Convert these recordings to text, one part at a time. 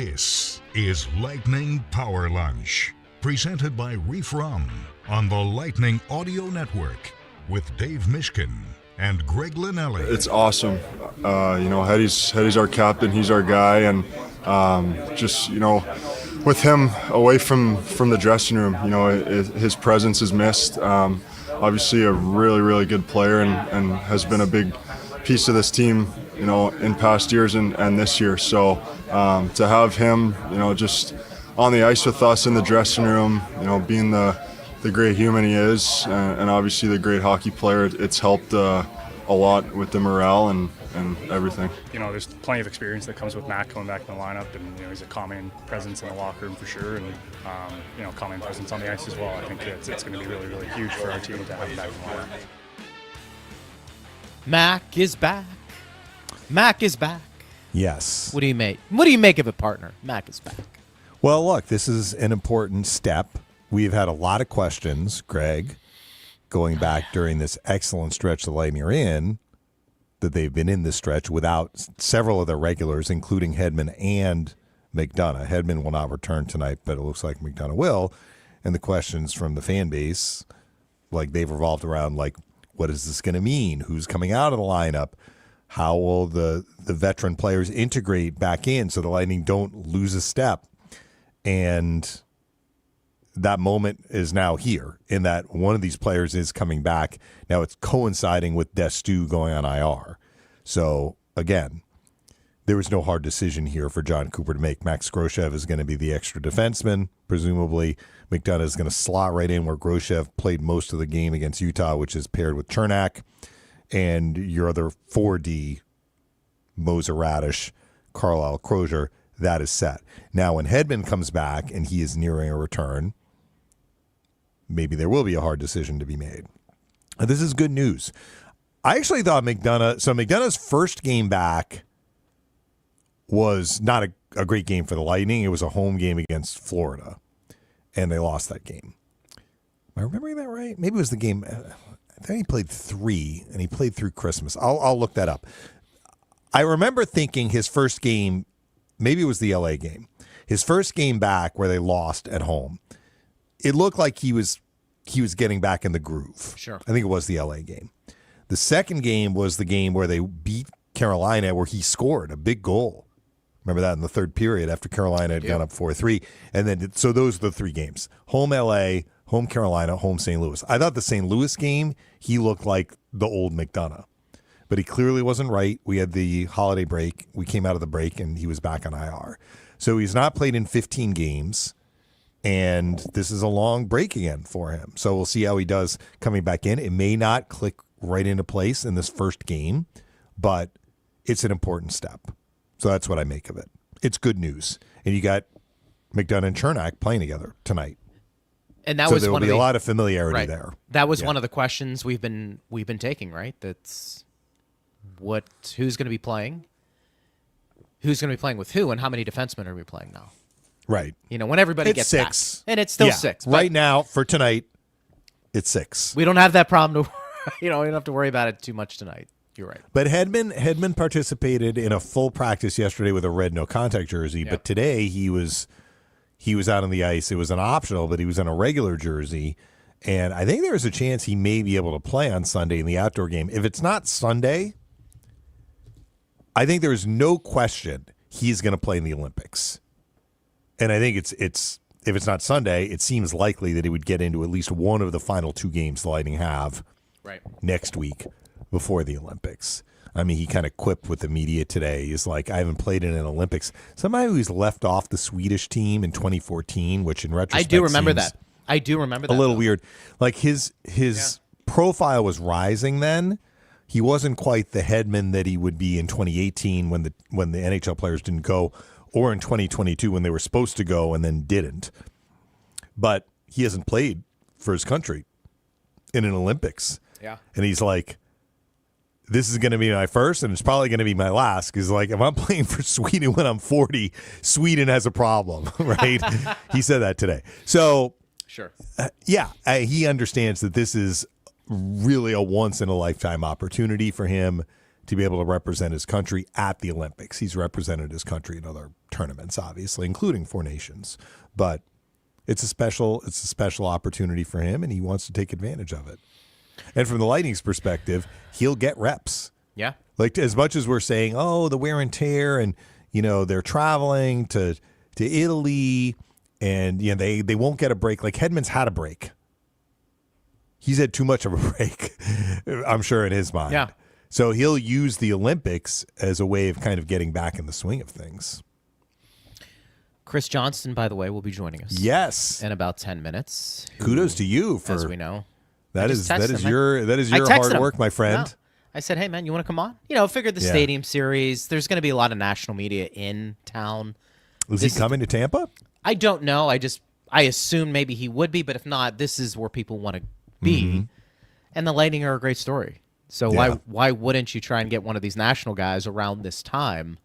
This is Lightning Power Lunch, presented by Reef Rum on the Lightning Audio Network with Dave Mishkin and Greg Linnelli. It's awesome. Hetty's our captain. He's our guy. And with him away from the dressing room, his presence is missed. Obviously a really, really good player and has been a big piece of this team, in past years and this year. So to have him, just on the ice with us in the dressing room, being the great human he is, and obviously the great hockey player, it's helped a lot with the morale and everything. There's plenty of experience that comes with Matt coming back in the lineup, and he's a calming presence in the locker room for sure, and calming presence on the ice as well. I think it's going to be really, really huge for our team to have him back in the lineup. Mac is back. Mac is back. Yes. What do you make of it, partner? Mac is back. Well, look, this is an important step. We've had a lot of questions, Greg, going back during this excellent stretch the Lightning are in, that they've been in this stretch without several of their regulars, including Hedman and McDonagh. Hedman will not return tonight, but it looks like McDonagh will. And the questions from the fan base, they've revolved around, what is this going to mean? Who's coming out of the lineup? How will the veteran players integrate back in so the Lightning don't lose a step? And that moment is now here in that one of these players is coming back. Now it's coinciding with Destu going on IR. So, again, there was no hard decision here for John Cooper to make. Max Groshev is going to be the extra defenseman. Presumably, McDonagh is going to slot right in where Groshev played most of the game against Utah, which is paired with Chernak. And your other 4D, Moser Radish, Carlisle Crozier, that is set. Now, when Hedman comes back and he is nearing a return, maybe there will be a hard decision to be made. This is good news. I actually thought McDonagh's first game back was not a great game for the Lightning. It was a home game against Florida, and they lost that game. Am I remembering that right? Maybe it was the game. I think he played 3, and he played through Christmas. I'll look that up. I remember thinking his first game, maybe it was the LA game, his first game back where they lost at home, it looked like he was getting back in the groove. Sure. I think it was the LA game. The second game was the game where they beat Carolina, where he scored a big goal. Remember that in the third period after Carolina had gone up 4-3. And then, so those are the 3 games. Home LA, home Carolina, home St. Louis. I thought the St. Louis game, he looked like the old McDonagh. But he clearly wasn't right. We had the holiday break. We came out of the break, and he was back on IR. So he's not played in 15 games. And this is a long break again for him. So we'll see how he does coming back in. It may not click right into place in this first game, but it's an important step. So that's what I make of it. It's good news. And you got McDonagh and Chernak playing together tonight. And that so was there will one be of a lot of familiarity right. there. That was one of the questions we've been taking, right? That's who's going to be playing? Who's going to be playing with who, and how many defensemen are we playing now? Right. When everybody gets 6. back. And it's still 6. Right now, for tonight, it's 6. We don't have that problem. We don't have to worry about it too much tonight. You're right. But Hedman participated in a full practice yesterday with a red no contact jersey, but today he was out on the ice. It was an optional, but he was in a regular jersey. And I think there's a chance he may be able to play on Sunday in the outdoor game. If it's not Sunday, I think there's no question he's going to play in the Olympics. And I think it's if it's not Sunday, it seems likely that he would get into at least one of the final 2 games the Lightning have next week before the Olympics. I mean, he kind of quipped with the media today. He's like, I haven't played in an Olympics. Somebody who's left off the Swedish team in 2014, which in retrospect I do remember that. A little weird. Like his profile was rising then. He wasn't quite the Hedman that he would be in 2018 when the NHL players didn't go, or in 2022 when they were supposed to go and then didn't. But he hasn't played for his country in an Olympics. Yeah. And he's like, this is going to be my first, and it's probably going to be my last. Because, if I'm playing for Sweden when I'm 40, Sweden has a problem, right? He said that today. So, sure. He understands that this is really a once-in-a-lifetime opportunity for him to be able to represent his country at the Olympics. He's represented his country in other tournaments, obviously, including Four Nations. But it's a special opportunity for him, and he wants to take advantage of it. And from the Lightning's perspective, he'll get reps. Yeah. Like, as much as we're saying, oh, the wear and tear, and they're traveling to Italy, and they won't get a break. Like, Hedman's had a break. He's had too much of a break, I'm sure, in his mind. Yeah. So he'll use the Olympics as a way of kind of getting back in the swing of things. Chris Johnston, by the way, will be joining us. Yes. In about 10 minutes. Kudos to you for, as we know. That is your hard work, my friend. No. I said, hey, man, you want to come on? Figured the stadium series. There's going to be a lot of national media in town. Is he coming to Tampa? I don't know. I assume maybe he would be, but if not, this is where people want to be. Mm-hmm. And the Lightning are a great story. So why wouldn't you try and get one of these national guys around this time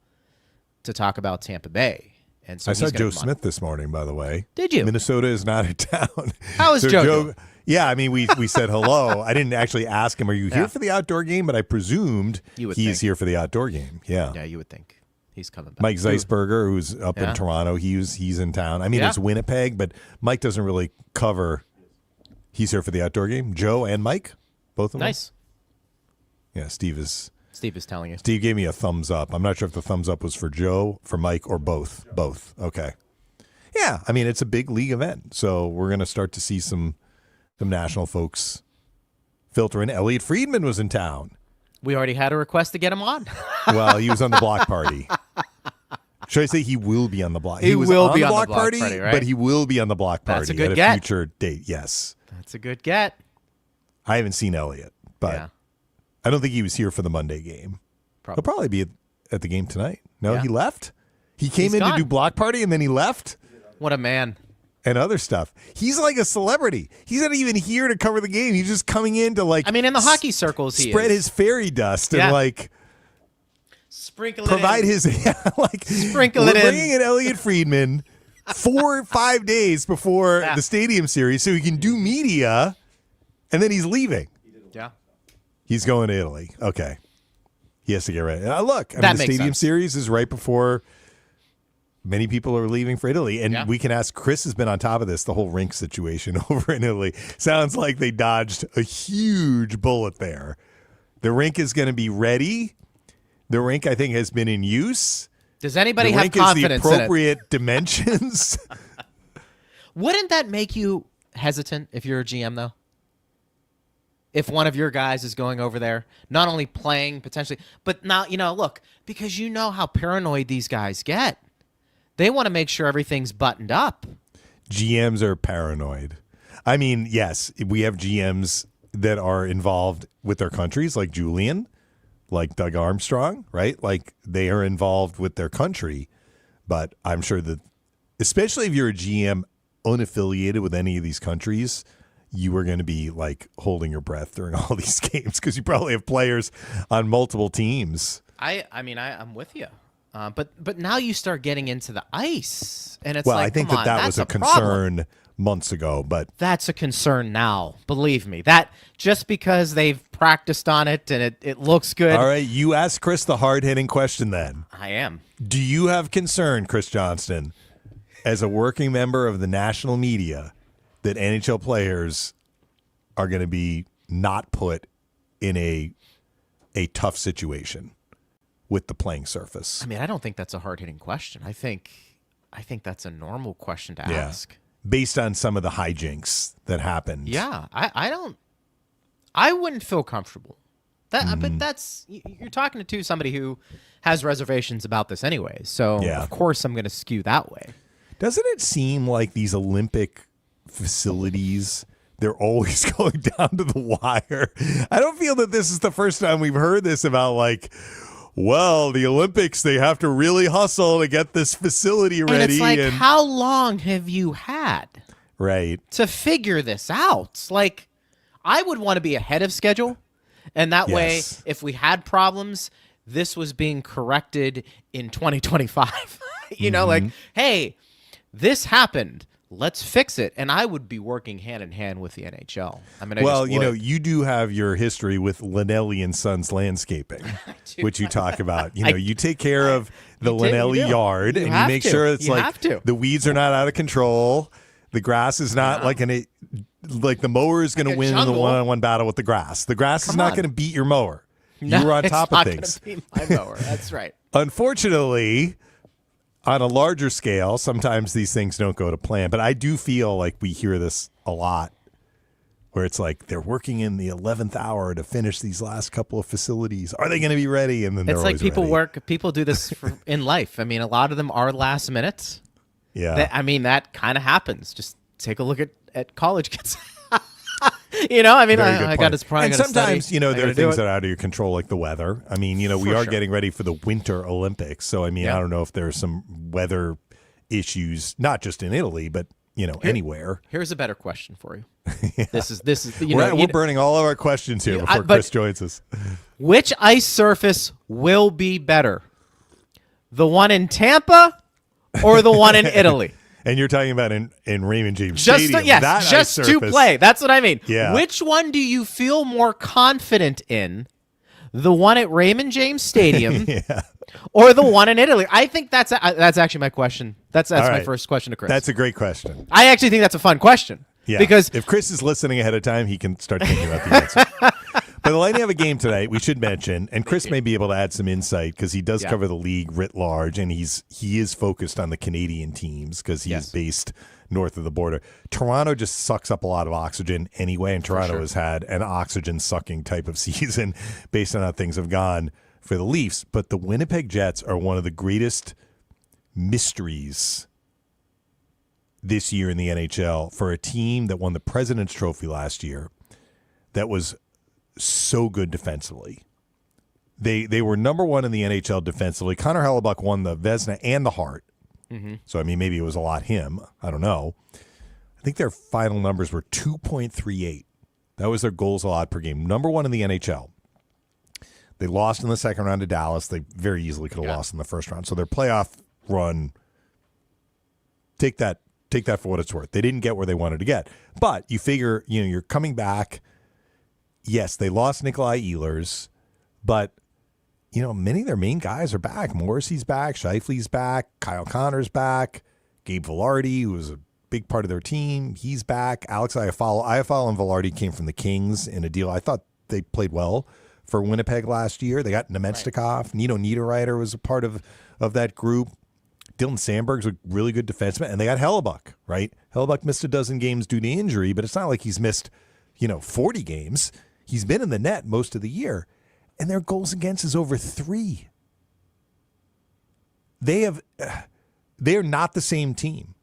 to talk about Tampa Bay? And so I saw Joe Smith this morning, by the way. Did you? Minnesota is not in town. How is Joe? Yeah, I mean, we said hello. I didn't actually ask him, are you here for the outdoor game? But I presumed he's here for the outdoor game. Yeah. Yeah, you would think. He's coming back. Mike Zeisberger, who's up in Toronto, he's in town. I mean, it's Winnipeg, but Mike doesn't really cover. He's here for the outdoor game. Joe and Mike, both of them. Nice. Yeah, Steve is telling you. Steve gave me a thumbs up. I'm not sure if the thumbs up was for Joe, for Mike, or both. Both. Okay. Yeah, I mean, it's a big league event, so we're going to start to see some national folks filter in. Elliot Friedman was in town. We already had a request to get him on. Well, he was on the block party. Should I say he will be on the block? He was will on be the on block the block party, right? But he will be on the block party That's a good at get. a future date. Yes. That's a good get. I haven't seen Elliot, but I don't think he was here for the Monday game. He'll probably be at the game tonight. No, he left? He came in to do block party and then he left? What a man. And other stuff. He's like a celebrity. He's not even here to cover the game. He's just coming in to in the hockey circles, spread his fairy dust and sprinkle provide it in. Sprinkle it in. We're bringing in Elliot Friedman 4 or 5 days before the stadium series so he can do media, and then he's leaving. Yeah. He's going to Italy. Okay. He has to get ready. Look, the stadium series is right before many people are leaving for Italy. And we can ask, Chris has been on top of this, the whole rink situation over in Italy. Sounds like they dodged a huge bullet there. The rink is going to be ready. The rink, I think, has been in use. Does anybody have confidence in it? The rink is the appropriate dimensions. Wouldn't that make you hesitant if you're a GM, though? If one of your guys is going over there, not only playing potentially, but now, look, because you know how paranoid these guys get. They want to make sure everything's buttoned up. GMs are paranoid. I mean, yes, we have GMs that are involved with their countries, like Julian, like Doug Armstrong, right? Like, they are involved with their country. But I'm sure that, especially if you're a GM unaffiliated with any of these countries, you are going to be like holding your breath during all these games because you probably have players on multiple teams. I'm with you. But now you start getting into the ice, and it's I think that was a concern months ago, but that's a concern now. Believe me, that just because they've practiced on it and it looks good. All right, you ask Chris the hard-hitting question then. I am. Do you have concern, Chris Johnston, as a working member of the national media, that NHL players are going to be not put in a tough situation with the playing surface? I don't think that's a hard-hitting question. I think that's a normal question to ask. Based on some of the hijinks that happened. Yeah, I wouldn't feel comfortable. But that's, you're talking to somebody who has reservations about this anyway. So of course I'm going to skew that way. Doesn't it seem like these Olympic facilities, they're always going down to the wire? I don't feel that this is the first time we've heard this about the Olympics, they have to really hustle to get this facility ready. And it's like, how long have you had to figure this out? I would want to be ahead of schedule. And that way, if we had problems, this was being corrected in 2025. Hey, this happened. let's fix it. And I would be working hand in hand with the NHL. I mean, you do have your history with Linnelli and Sons Landscaping, which you talk about. You take care of the Linnelli yard, and you make sure it's the weeds are not out of control. The grass is not like the mower is going to win the one-on-one battle with the grass. The grass is not going to beat your mower. No, you were on top of things. It's not going to be my mower. That's right. Unfortunately, on a larger scale, sometimes these things don't go to plan. But I do feel like we hear this a lot, where it's like they're working in the 11th hour to finish these last couple of facilities. Are they going to be ready? And then it's like people ready. People do this in life. I mean, a lot of them are last minute. Yeah. That kind of happens. Just take a look at college kids. I got this prime. And sometimes, there are things that are out of your control, like the weather. I mean, we are getting ready for the Winter Olympics. So, I mean, I don't know if there's some weather issues, not just in Italy, but, anywhere. Here's a better question for you. Yeah. This is we're burning all of our questions here before Chris joins us. Which ice surface will be better? The one in Tampa or the one in Italy? And you're talking about in Raymond James Stadium. Just to play. That's what I mean. Yeah. Which one do you feel more confident in? The one at Raymond James Stadium or the one in Italy? I think that's actually my question. That's my first question to Chris. That's a great question. I actually think that's a fun question. Yeah. Because if Chris is listening ahead of time, he can start thinking about the answer. But the Lightning have a game tonight, we should mention, and Chris may be able to add some insight because he does cover the league writ large, and he is focused on the Canadian teams because he's based north of the border. Toronto just sucks up a lot of oxygen anyway, and Toronto has had an oxygen-sucking type of season based on how things have gone for the Leafs. But the Winnipeg Jets are one of the greatest mysteries this year in the NHL for a team that won the President's Trophy last year that was so good defensively. They were number one in the NHL defensively. Connor Hellebuck won the Vezina and the Hart. Mm-hmm. So, I mean, maybe it was a lot him. I don't know. I think their final numbers were 2.38. That was their goals allowed per game. Number one in the NHL. They lost in the second round to Dallas. They very easily could have lost in the first round. So their playoff run, take that for what it's worth. They didn't get where they wanted to get. But you figure, you're coming back. Yes, they lost Nikolai Ehlers, but, many of their main guys are back. Morrissey's back. Scheifele's back. Kyle Connor's back. Gabe Vilardi, who was a big part of their team, he's back. Alex Iafallo. Iafallo and Vilardi came from the Kings in a deal. I thought they played well for Winnipeg last year. They got Nemestikov. Right. Nino Niederreiter was a part of that group. Dylan Sandberg's a really good defenseman, and they got Hellebuck, right? Hellebuck missed a dozen games due to injury, but it's not like he's missed, 40 games. He's been in the net most of the year, and their goals against is over 3. They are not the same team,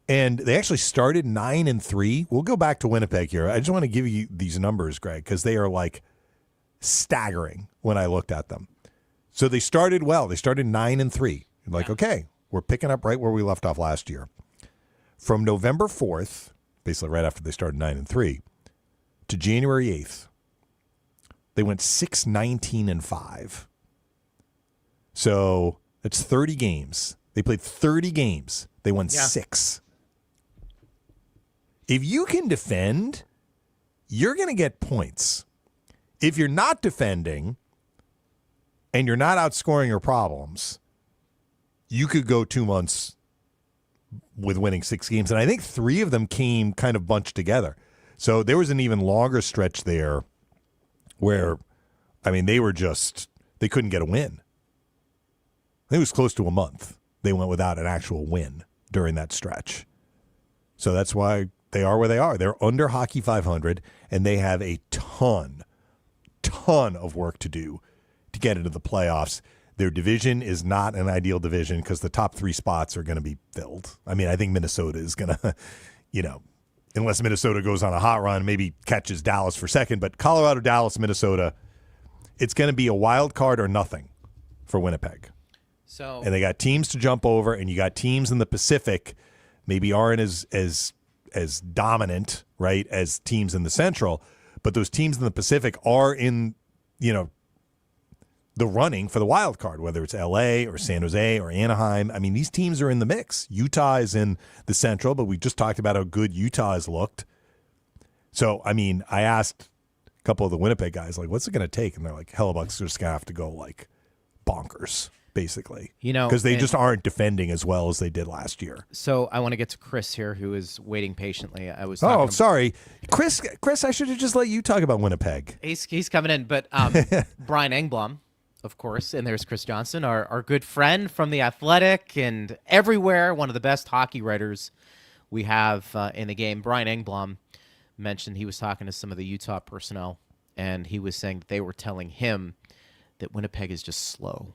and they actually started 9-3. We'll go back to Winnipeg here. I just want to give you these numbers, Greg, because they are like staggering when I looked at them. So they started well. They started 9-3. Like, okay, we're picking up right where we left off last year. From November 4th, basically right after they started 9-3, to January 8th, they went 6-19-5. So that's 30 games. They played 30 games. They won 6. If you can defend, you're going to get points. If you're not defending and you're not outscoring your problems, you could go 2 months with winning 6 games. And I think 3 of them came kind of bunched together. So there was an even longer stretch there where, they couldn't get a win. I think it was close to a month. They went without an actual win during that stretch. So that's why they are where they are. They're under Hockey 500, and they have a ton of work to do to get into the playoffs. Their division is not an ideal division because the top 3 spots are going to be filled. I think Minnesota is going to, unless Minnesota goes on a hot run, maybe catches Dallas for second. But Colorado, Dallas, Minnesota, it's going to be a wild card or nothing for Winnipeg. And they got teams to jump over, and you got teams in the Pacific maybe aren't as dominant, right, as teams in the Central. But those teams in the Pacific are in, the running for the wild card, whether it's LA or San Jose or Anaheim. I mean, these teams are in the mix. Utah is in the Central, but we just talked about how good Utah has looked. So, I mean, I asked a couple of the Winnipeg guys, like, what's it going to take? And they're like, Hellebuck's just going to have to go, like, bonkers, basically. Because they just aren't defending as well as they did last year. So I want to get to Chris here, who is waiting patiently. Sorry. Chris, I should have just let you talk about Winnipeg. He's coming in, but Brian Engblom, of course, and there's Chris Johnston, our good friend from The Athletic and everywhere, one of the best hockey writers we have in the game. Brian Engblom mentioned he was talking to some of the Utah personnel, and he was saying that they were telling him that Winnipeg is just slow.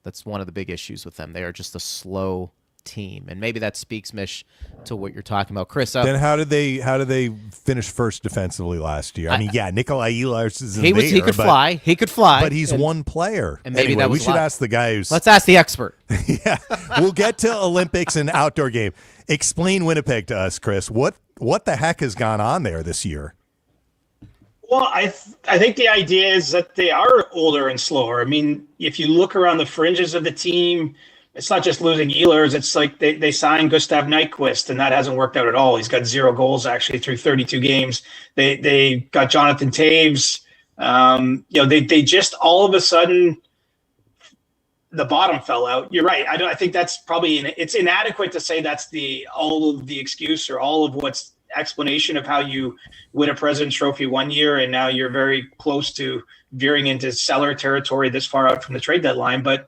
That's one of the big issues with them. They are just a slow team, and maybe that speaks, Mish, to what you're talking about, Chris. Then how did they finish first defensively last year? I mean, Nikolai Ehlers is he could fly, but he's one player. And maybe anyway, that was we should ask the guy who's. Let's ask the expert. Yeah, we'll get to Olympics and outdoor game. Explain Winnipeg to us, Chris. What the heck has gone on there this year? Well, I think the idea is that they are older and slower. I mean, if you look around the fringes of the team, it's not just losing Ehlers. It's like they signed Gustav Nyquist, and that hasn't worked out at all. He's got 0 goals actually through 32 games. They got Jonathan Taves. They just all of a sudden the bottom fell out. You're right. I think that's probably it's inadequate to say that's all of the excuse or all of what's explanation of how you win a President's Trophy one year and now you're very close to veering into cellar territory this far out from the trade deadline. But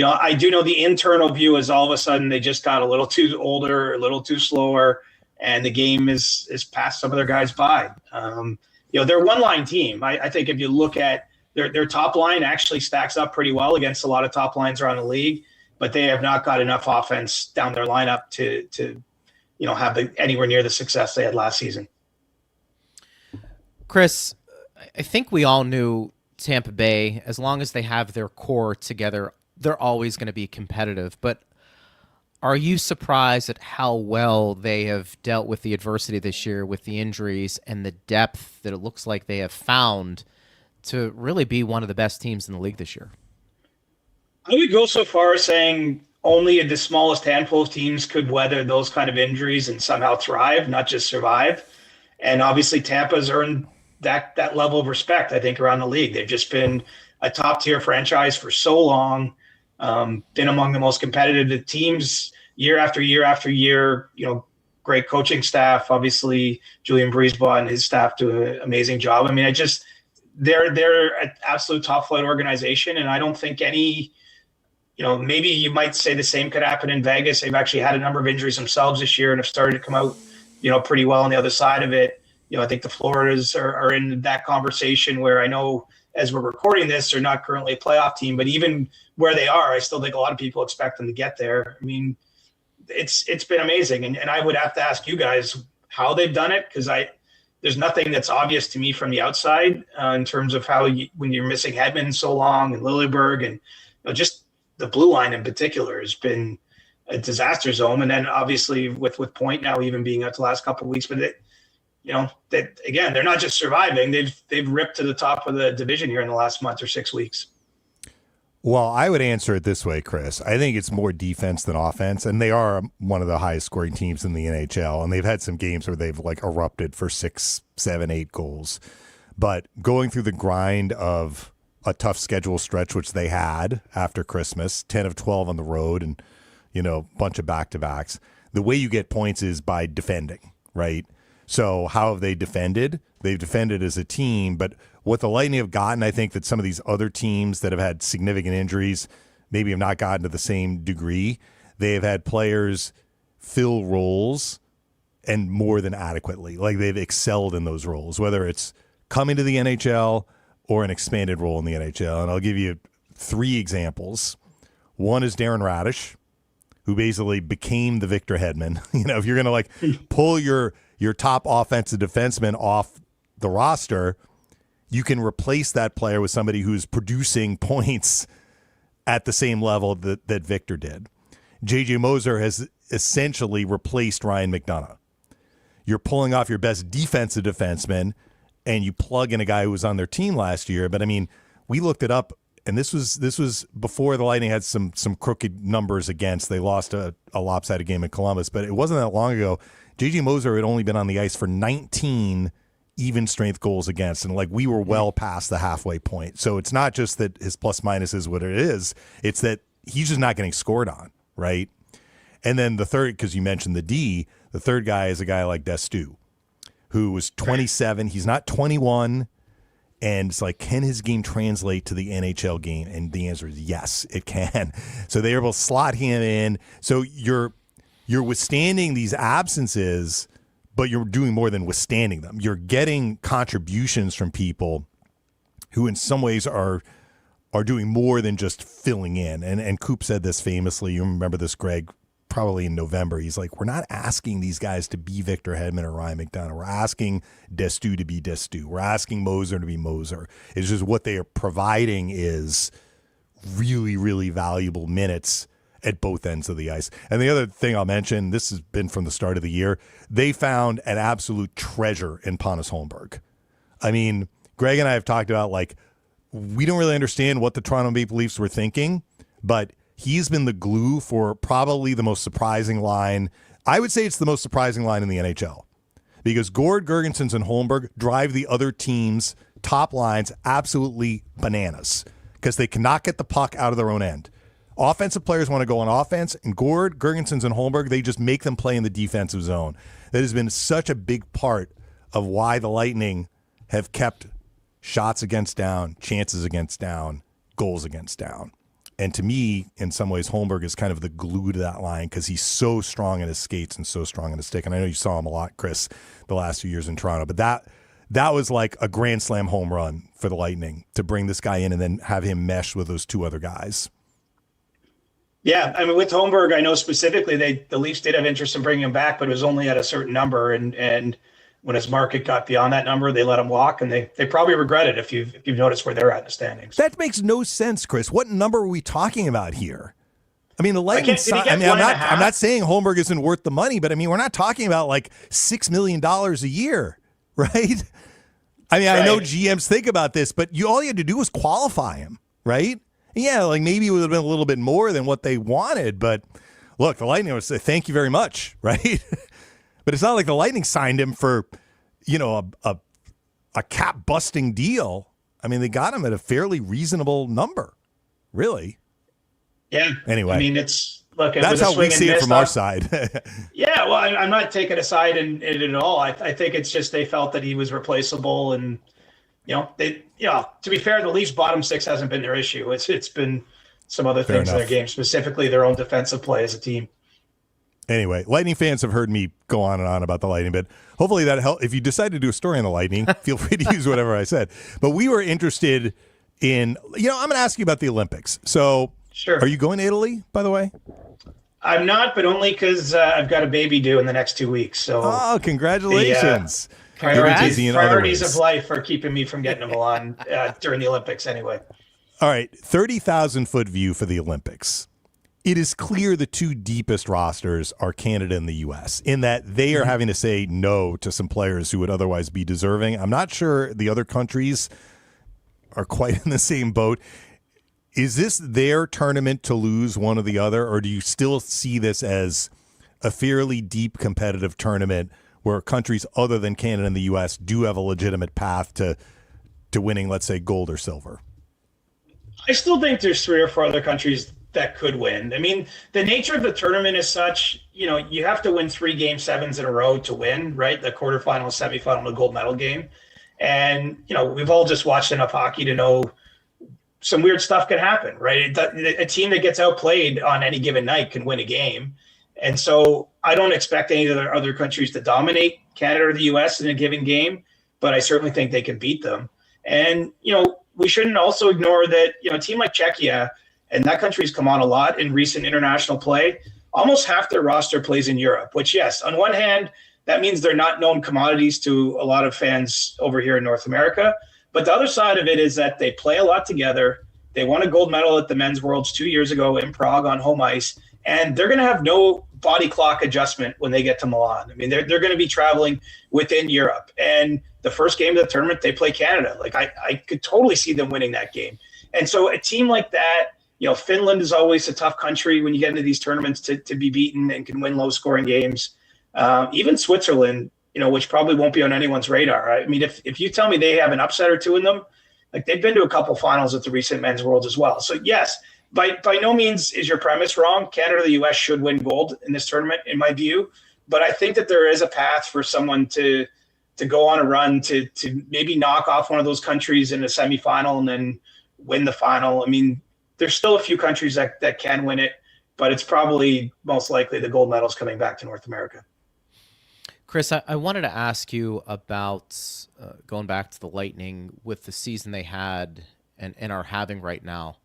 I do know the internal view is all of a sudden they just got a little too older, a little too slower, and the game is passed some of their guys by. They're a one-line team. I think if you look at their top line actually stacks up pretty well against a lot of top lines around the league, but they have not got enough offense down their lineup to have anywhere near the success they had last season. Chris, I think we all knew Tampa Bay, as long as they have their core together, they're always going to be competitive. But are you surprised at how well they have dealt with the adversity this year with the injuries and the depth that it looks like they have found to really be one of the best teams in the league this year? I would go so far as saying only the smallest handful of teams could weather those kind of injuries and somehow thrive, not just survive. And obviously Tampa's earned that level of respect, I think, around the league. They've just been a top-tier franchise for so long, been among the most competitive teams year after year after year. Great coaching staff. Obviously, Julian Brisebois and his staff do an amazing job. I mean, they're an absolute top-flight organization, and I don't think any – maybe you might say the same could happen in Vegas. They've actually had a number of injuries themselves this year and have started to come out, pretty well on the other side of it. I think the Floridas are in that conversation where I know as we're recording this, they're not currently a playoff team, but even where they are, I still think a lot of people expect them to get there. I mean, it's been amazing. And I would have to ask you guys how they've done it, because there's nothing that's obvious to me from the outside in terms of how when you're missing Hedman so long and Lilleberg and just the blue line in particular has been a disaster zone. And then obviously with Point now even being out the last couple of weeks, but that again, they're not just surviving. They've ripped to the top of the division here in the last month or 6 weeks. Well, I would answer it this way, Chris. I think it's more defense than offense, and they are one of the highest scoring teams in the NHL, and they've had some games where they've erupted for 6, 7, 8 goals. But going through the grind of a tough schedule stretch, which they had after Christmas, 10 of 12 on the road and, a bunch of back-to-backs. The way you get points is by defending, right? So how have they defended? They've defended as a team, but what the Lightning have gotten, I think that some of these other teams that have had significant injuries maybe have not gotten to the same degree. They have had players fill roles and more than adequately. They've excelled in those roles, whether it's coming to the NHL or an expanded role in the NHL. And I'll give you 3 examples. One is Darren Radish, who basically became the Victor Hedman. If you're going to pull your top offensive defenseman off the roster, you can replace that player with somebody who's producing points at the same level that Victor did. J.J. Moser has essentially replaced Ryan McDonagh. You're pulling off your best defensive defenseman and you plug in a guy who was on their team last year. But, I mean, we looked it up and this was before the Lightning had some crooked numbers against. They lost a lopsided game in Columbus, but it wasn't that long ago. J.J. Moser had only been on the ice for 19 even strength goals against, and like we were well past the halfway point. So it's not just that his plus minus is what it is, it's that he's just not getting scored on, right? And then the third, because you mentioned the third guy is a guy like Destu, who was 27. He's not 21. And it's like, can his game translate to the NHL game? And the answer is yes, it can. So they were able to slot him in. So you're withstanding these absences, but you're doing more than withstanding them. You're getting contributions from people who in some ways are doing more than just filling in. And Coop said this famously. You remember this, Greg, probably in November. He's like, we're not asking these guys to be Victor Hedman or Ryan McDonagh. We're asking Destu to be Destu. We're asking Moser to be Moser. It's just what they are providing is really, really valuable minutes at both ends of the ice. And the other thing I'll mention, this has been from the start of the year, they found an absolute treasure in Pontus Holmberg. I mean, Greg and I have talked about, like, we don't really understand what the Toronto Maple Leafs were thinking, but he's been the glue for probably the most surprising line. I would say it's the most surprising line in the NHL because Gord, Girgensons, and Holmberg drive the other team's top lines absolutely bananas because they cannot get the puck out of their own end. Offensive players want to go on offense, and Gord, Girgensons, and Holmberg, they just make them play in the defensive zone. That has been such a big part of why the Lightning have kept shots against down, chances against down, goals against down. And to me, in some ways, Holmberg is kind of the glue to that line because he's so strong in his skates and so strong in his stick. And I know you saw him a lot, Chris, the last few years in Toronto. But that was like a grand slam home run for the Lightning to bring this guy in and then have him mesh with those two other guys. Yeah, I mean, with Holmberg, I know specifically the Leafs did have interest in bringing him back, but it was only at a certain number. And when his market got beyond that number, they let him walk, and they probably regret it if you've noticed where they're at in the standings. That makes no sense, Chris. What number are we talking about here? I mean, the Lightning. I'm not saying Holmberg isn't worth the money, but I mean, we're not talking about like $6 million a year, right? I mean, right. I know GMs think about this, but all you had to do was qualify him, right? Yeah, like maybe it would have been a little bit more than what they wanted, but look, the Lightning would say thank you very much, right? But it's not like the Lightning signed him for, a cap busting deal. I mean, they got him at a fairly reasonable number, really. Yeah. Anyway, I mean, that's how we see it from our side. Yeah, well, I'm not taking a side in it at all. I think it's just they felt that he was replaceable, and to be fair, the Leafs' bottom six hasn't been their issue. It's been some other things in their game, specifically their own defensive play as a team. Anyway, Lightning fans have heard me go on and on about the Lightning, but hopefully that helps. If you decide to do a story on the Lightning, feel free to use whatever I said. But we were interested in, I'm going to ask you about the Olympics. So, sure. Are you going to Italy, by the way? I'm not, but only because I've got a baby due in the next 2 weeks. So, congratulations. Priorities of life are keeping me from getting to Milan during the Olympics anyway. All right, 30,000-foot view for the Olympics. It is clear the two deepest rosters are Canada and the U.S. in that they are having to say no to some players who would otherwise be deserving. I'm not sure the other countries are quite in the same boat. Is this their tournament to lose one or the other, or do you still see this as a fairly deep competitive tournament where countries other than Canada and the U.S. do have a legitimate path to winning, let's say, gold or silver? I still think there's 3 or 4 other countries that could win. I mean, the nature of the tournament is such, you have to win 3 game 7s in a row to win, right? The quarterfinal, semifinal, and the gold medal game. And, we've all just watched enough hockey to know some weird stuff can happen, right? A team that gets outplayed on any given night can win a game. And so I don't expect any of the other countries to dominate Canada or the U.S. in a given game, but I certainly think they can beat them. And, we shouldn't also ignore that, a team like Czechia, and that country's come on a lot in recent international play, almost half their roster plays in Europe, which, yes, on one hand, that means they're not known commodities to a lot of fans over here in North America. But the other side of it is that they play a lot together. They won a gold medal at the Men's Worlds 2 years ago in Prague on home ice, and they're going to have no body clock adjustment when they get to Milan. I mean, they're going to be traveling within Europe. And the first game of the tournament, they play Canada. Like I could totally see them winning that game. And so a team like that, Finland is always a tough country when you get into these tournaments to be beaten and can win low-scoring games. Even Switzerland, which probably won't be on anyone's radar. I mean, if you tell me they have an upset or two in them, like they've been to a couple finals at the recent Men's Worlds as well. So yes, by no means is your premise wrong. Canada or the U.S. should win gold in this tournament, in my view. But I think that there is a path for someone to go on a run to maybe knock off one of those countries in a semifinal and then win the final. I mean, there's still a few countries that can win it, but it's probably most likely the gold medals coming back to North America. Chris, I wanted to ask you about going back to the Lightning with the season they had and are having right now.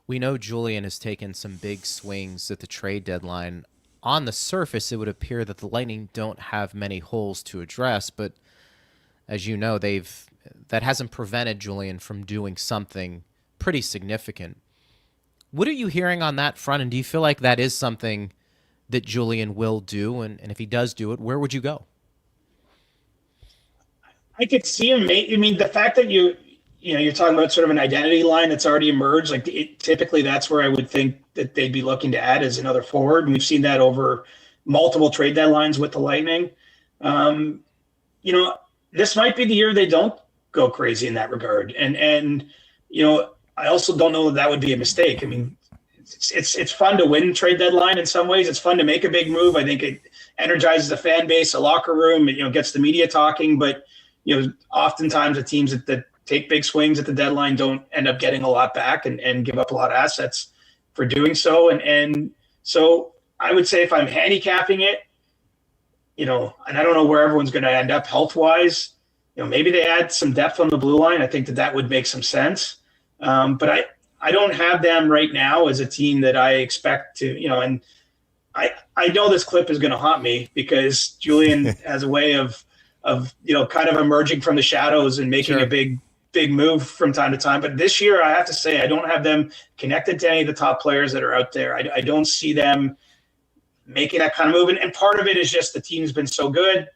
We know Julian has taken some big swings at the trade deadline. On the surface, it would appear that the Lightning don't have many holes to address, but as you know, that hasn't prevented Julian from doing something pretty significant. What are you hearing on that front, and do you feel like that is something that Julian will do? And if he does do it, where would you go? I could see him. I mean, the fact that you're talking about sort of an identity line that's already emerged. Like typically, that's where I would think that they'd be looking to add as another forward. And we've seen that over multiple trade deadlines with the Lightning. This might be the year they don't go crazy in that regard. And I also don't know that would be a mistake. I mean, it's fun to win trade deadline in some ways. It's fun to make a big move. I think it energizes the fan base, the locker room. It gets the media talking. But oftentimes the teams that take big swings at the deadline don't end up getting a lot back and give up a lot of assets for doing so. And so I would say if I'm handicapping it, and I don't know where everyone's going to end up health-wise, maybe they add some depth on the blue line. I think that would make some sense. But I don't have them right now as a team that I expect to, and I know this clip is going to haunt me because Julian has a way of kind of emerging from the shadows and making Sure. a big move from time to time. But this year, I have to say, I don't have them connected to any of the top players that are out there. I don't see them making that kind of move. And part of it is just the team's been so good.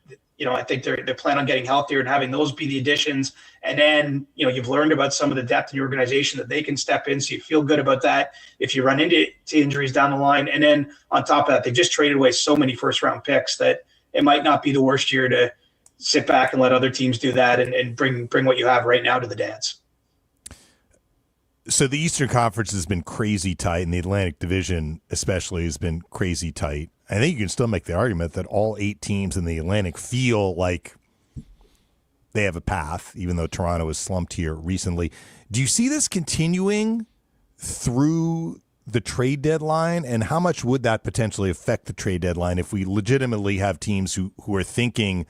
I think they're planning on getting healthier and having those be the additions. And then, you've learned about some of the depth in your organization that they can step in. So you feel good about that if you run into injuries down the line. And then on top of that, they just traded away so many first-round picks that it might not be the worst year to sit back and let other teams do that and bring what you have right now to the dance. So the Eastern Conference has been crazy tight, and the Atlantic Division especially has been crazy tight. I think you can still make the argument that all 8 teams in the Atlantic feel like they have a path, even though Toronto has slumped here recently. Do you see this continuing through the trade deadline, and how much would that potentially affect the trade deadline if we legitimately have teams who are thinking,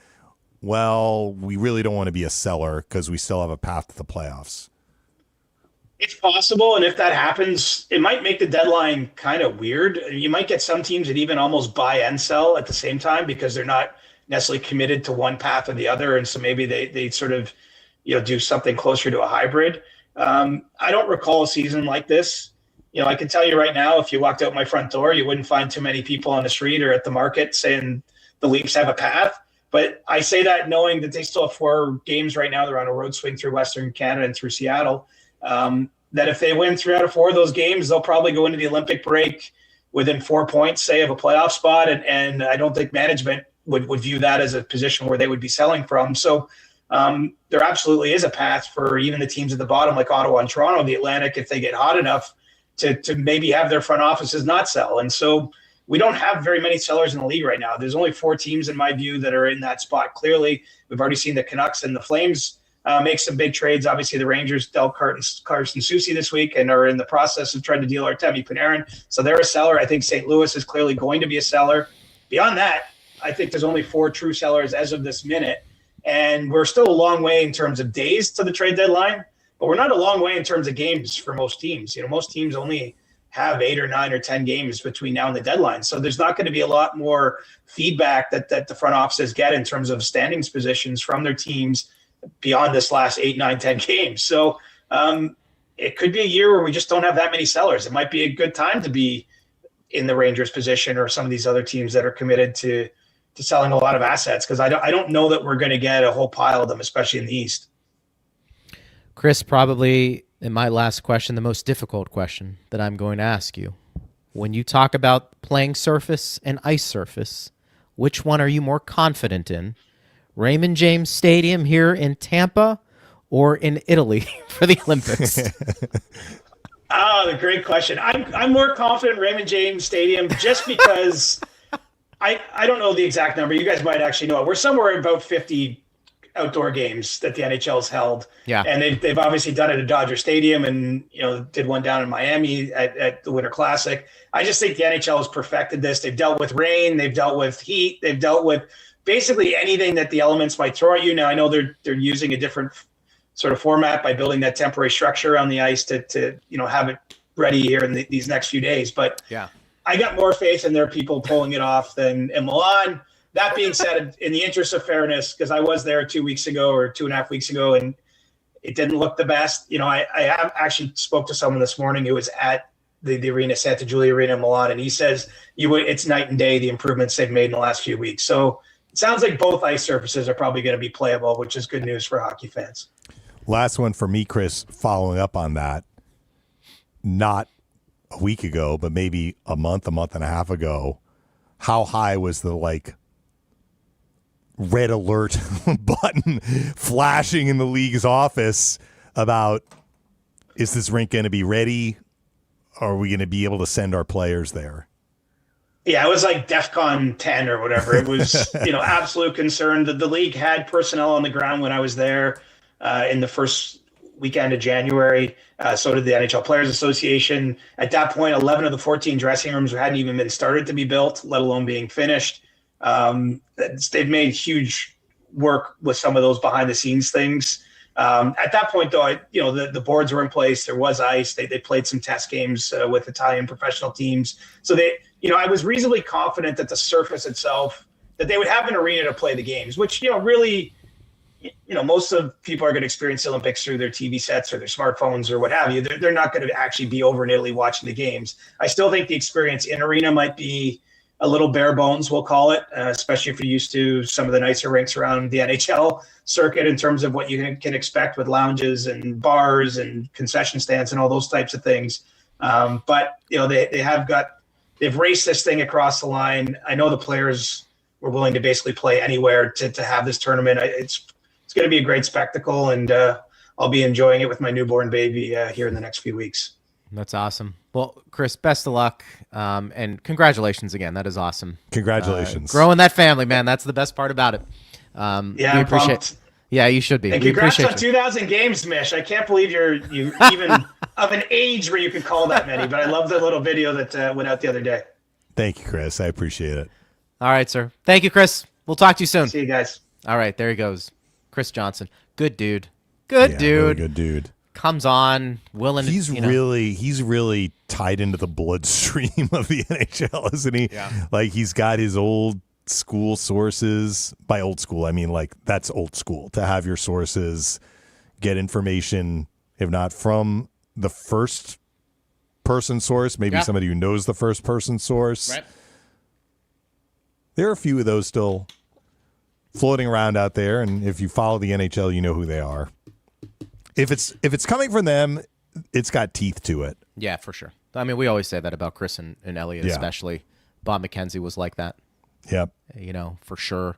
well, we really don't want to be a seller because we still have a path to the playoffs? It's possible, and if that happens, it might make the deadline kind of weird. You might get some teams that even almost buy and sell at the same time because they're not necessarily committed to one path or the other, and so maybe they sort of do something closer to a hybrid. I don't recall a season like this. I can tell you right now, if you walked out my front door, you wouldn't find too many people on the street or at the market saying the Leafs have a path. But I say that knowing that they still have 4 games right now. They're on a road swing through Western Canada and through Seattle. That if they win 3 out of 4 of those games, they'll probably go into the Olympic break within 4 points, say, of a playoff spot. And I don't think management would view that as a position where they would be selling from. So there absolutely is a path for even the teams at the bottom, like Ottawa and Toronto, the Atlantic, if they get hot enough to maybe have their front offices not sell. And so we don't have very many sellers in the league right now. There's only 4 teams, in my view, that are in that spot. Clearly, we've already seen the Canucks and the Flames make some big trades. Obviously, the Rangers dealt Carson Soucy this week and are in the process of trying to deal Artemi Panarin. So they're a seller. I think St. Louis is clearly going to be a seller. Beyond that, I think there's only 4 true sellers as of this minute. And we're still a long way in terms of days to the trade deadline, but we're not a long way in terms of games for most teams. Most teams only have 8 or 9 or 10 games between now and the deadline. So there's not going to be a lot more feedback that the front offices get in terms of standings positions from their teams beyond this last 8, 9, 10 games. So it could be a year where we just don't have that many sellers. It might be a good time to be in the Rangers position or some of these other teams that are committed to selling a lot of assets, because I don't know that we're going to get a whole pile of them, especially in the East. Chris, probably in my last question, the most difficult question that I'm going to ask you. When you talk about playing surface and ice surface, which one are you more confident in? Raymond James Stadium here in Tampa or in Italy for the Olympics? The great question. I'm more confident in Raymond James Stadium just because I don't know the exact number. You guys might actually know it. We're somewhere about 50 outdoor games that the NHL's held. Yeah. And they've obviously done it at Dodger Stadium, and did one down in Miami at the Winter Classic. I just think the NHL has perfected this. They've dealt with rain, they've dealt with heat, they've dealt with basically anything that the elements might throw at you. Now I know they're using a different sort of format by building that temporary structure on the ice to have it ready here in these next few days. But yeah, I got more faith in their people pulling it off than in Milan. That being said, in the interest of fairness, because I was there 2 weeks ago or 2.5 weeks ago, and it didn't look the best. I have actually spoke to someone this morning who was at the arena, Santa Giulia Arena in Milan, and he says it's night and day, the improvements they've made in the last few weeks. So it sounds like both ice surfaces are probably going to be playable, which is good news for hockey fans. Last one for me, Chris, following up on that. Not a week ago, but maybe a month and a half ago, how high was the red alert button flashing in the league's office about, is this rink going to be ready? Are we going to be able to send our players there? Yeah, it was like DEFCON 10 or whatever. It was, absolute concern. The league had personnel on the ground when I was there in the first weekend of January. So did the NHL Players Association. At that point, 11 of the 14 dressing rooms hadn't even been started to be built, let alone being finished. They've made huge work with some of those behind the scenes things. At that point, though, the boards were in place. There was ice. They played some test games with Italian professional teams. So I was reasonably confident that the surface itself, that they would have an arena to play the games, which, really, most of people are going to experience the Olympics through their TV sets or their smartphones or what have you. They're not going to actually be over in Italy watching the games. I still think the experience in arena might be a little bare bones, we'll call it, especially if you're used to some of the nicer rinks around the NHL circuit in terms of what you can expect with lounges and bars and concession stands and all those types of things. But they've raced this thing across the line. I know the players were willing to basically play anywhere to have this tournament. It's going to be a great spectacle, and I'll be enjoying it with my newborn baby here in the next few weeks. That's awesome. Well, Chris, best of luck, and congratulations again. That is awesome. Congratulations. Growing that family, man. That's the best part about it. Yeah, we appreciate. Yeah, you should be. And we congrats appreciate on you. 2,000 games, Mish. I can't believe you're even of an age where you could call that many. But I love the little video that went out the other day. Thank you, Chris. I appreciate it. All right, sir. Thank you, Chris. We'll talk to you soon. See you guys. All right, there he goes. Chris Johnston. Good dude. Good dude. Really good dude. Comes on, willing. He's really tied into the bloodstream of the NHL, isn't he? Yeah. Like, he's got his old school sources. By old school, I mean that's old school, to have your sources get information, if not from the first person source, maybe somebody who knows the first person source. Right. There are a few of those still floating around out there, and if you follow the NHL, you know who they are. If it's coming from them, it's got teeth to it. Yeah, for sure. I mean, we always say that about Chris and Elliot, especially. Bob McKenzie was like that. Yep. For sure.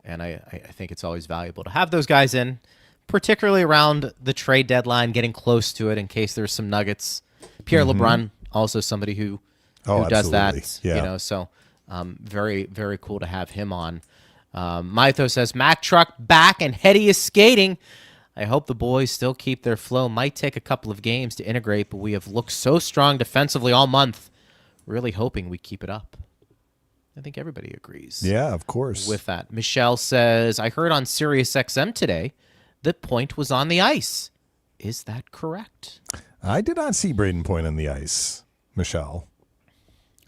And I think it's always valuable to have those guys in, particularly around the trade deadline, getting close to it in case there's some nuggets. Pierre LeBrun, also somebody who does that. Yeah. So very, very cool to have him on. Mytho says, Mack truck back and Hetty is skating. I hope the boys still keep their flow. Might take a couple of games to integrate, but we have looked so strong defensively all month. Really hoping we keep it up. I think everybody agrees. Yeah, of course. With that. Michelle says, I heard on SiriusXM today that Point was on the ice. Is that correct? I did not see Braden Point on the ice, Michelle.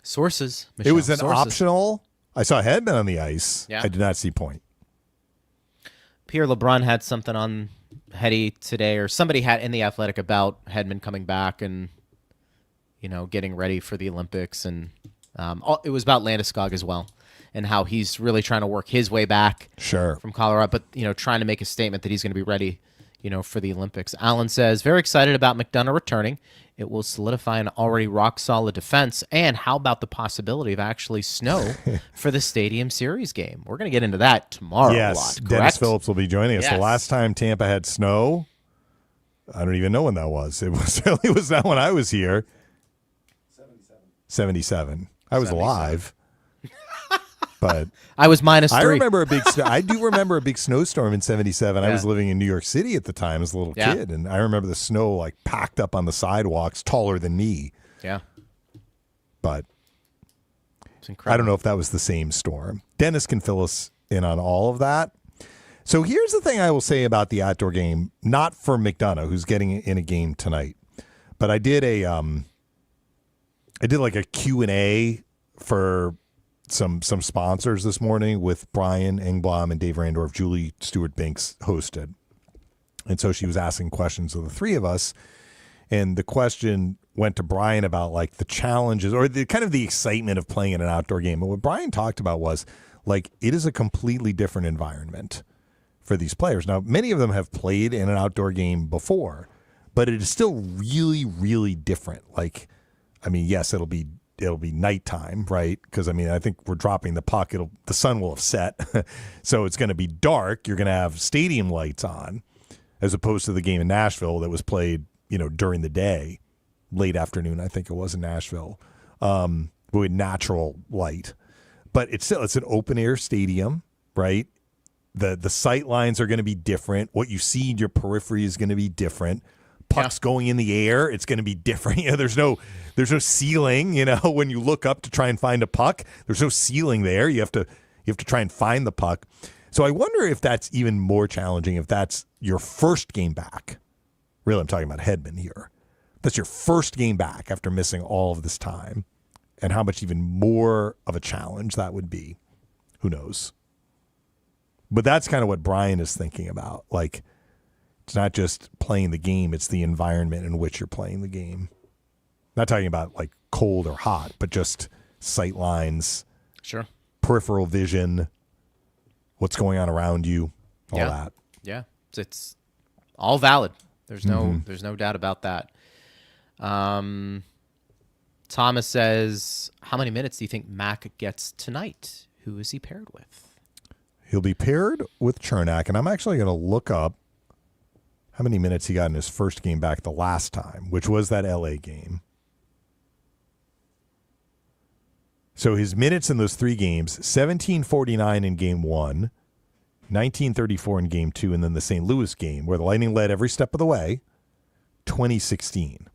Sources. Michelle, it was an optional. I saw Hedman on the ice. Yeah. I did not see Point. Pierre LeBrun had something on Hetty today, or somebody had in the Athletic about Hedman coming back and, getting ready for the Olympics. And It was about Landeskog as well, and how he's really trying to work his way back from Colorado, but trying to make a statement that he's going to be ready, for the Olympics. Alan says, very excited about McDonagh returning. It will solidify an already rock-solid defense. And how about the possibility of actually snow for the Stadium Series game? We're going to get into that tomorrow. Yes, correct? Dennis Phillips will be joining us. Yes. The last time Tampa had snow, I don't even know when that was. It was not when I was here. 77. I was alive. But I was -3. I do remember a big snowstorm in 77. I was living in New York City at the time as a little kid, and I remember the snow like packed up on the sidewalks, taller than me. Yeah. But it's incredible. I don't know if that was the same storm. Dennis can fill us in on all of that. So here's the thing I will say about the outdoor game, not for McDonagh, who's getting in a game tonight, but I did like a Q&A for some sponsors this morning with Brian Engblom and Dave Randorf. Julie Stewart-Binks hosted. And so she was asking questions of the three of us. And the question went to Brian about like the challenges or the kind of the excitement of playing in an outdoor game. And what Brian talked about was like, it is a completely different environment for these players. Now, many of them have played in an outdoor game before, but it is still really, really different. Like, I mean, yes, it'll be nighttime, right? Because I think we're dropping the puck. The sun will have set, so it's going to be dark. You're going to have stadium lights on, as opposed to the game in Nashville that was played, during the day, late afternoon. I think it was in Nashville, with natural light. But it's an open air stadium, right? The sight lines are going to be different. What you see in your periphery is going to be different. Pucks going in the air, it's going to be different. There's no ceiling. When you look up to try and find a puck, there's no ceiling there. You have to try and find the puck. So I wonder if that's even more challenging. If that's your first game back, really, I'm talking about Hedman here. That's your first game back after missing all of this time, and how much even more of a challenge that would be. Who knows? But that's kind of what Brian is thinking about. Like, it's not just playing the game, it's the environment in which you're playing the game. Not talking about like cold or hot, but just sight lines, sure, peripheral vision, what's going on around you, all that. Yeah, it's all valid. There's no doubt about that. Thomas says, how many minutes do you think Mac gets tonight? Who is he paired with? He'll be paired with Chernak, and I'm actually going to look up how many minutes he got in his first game back the last time, which was that LA game. So his minutes in those three games, 17:49 in game 1, 19:34 in game 2, and then the St. Louis game, where the Lightning led every step of the way, 2016,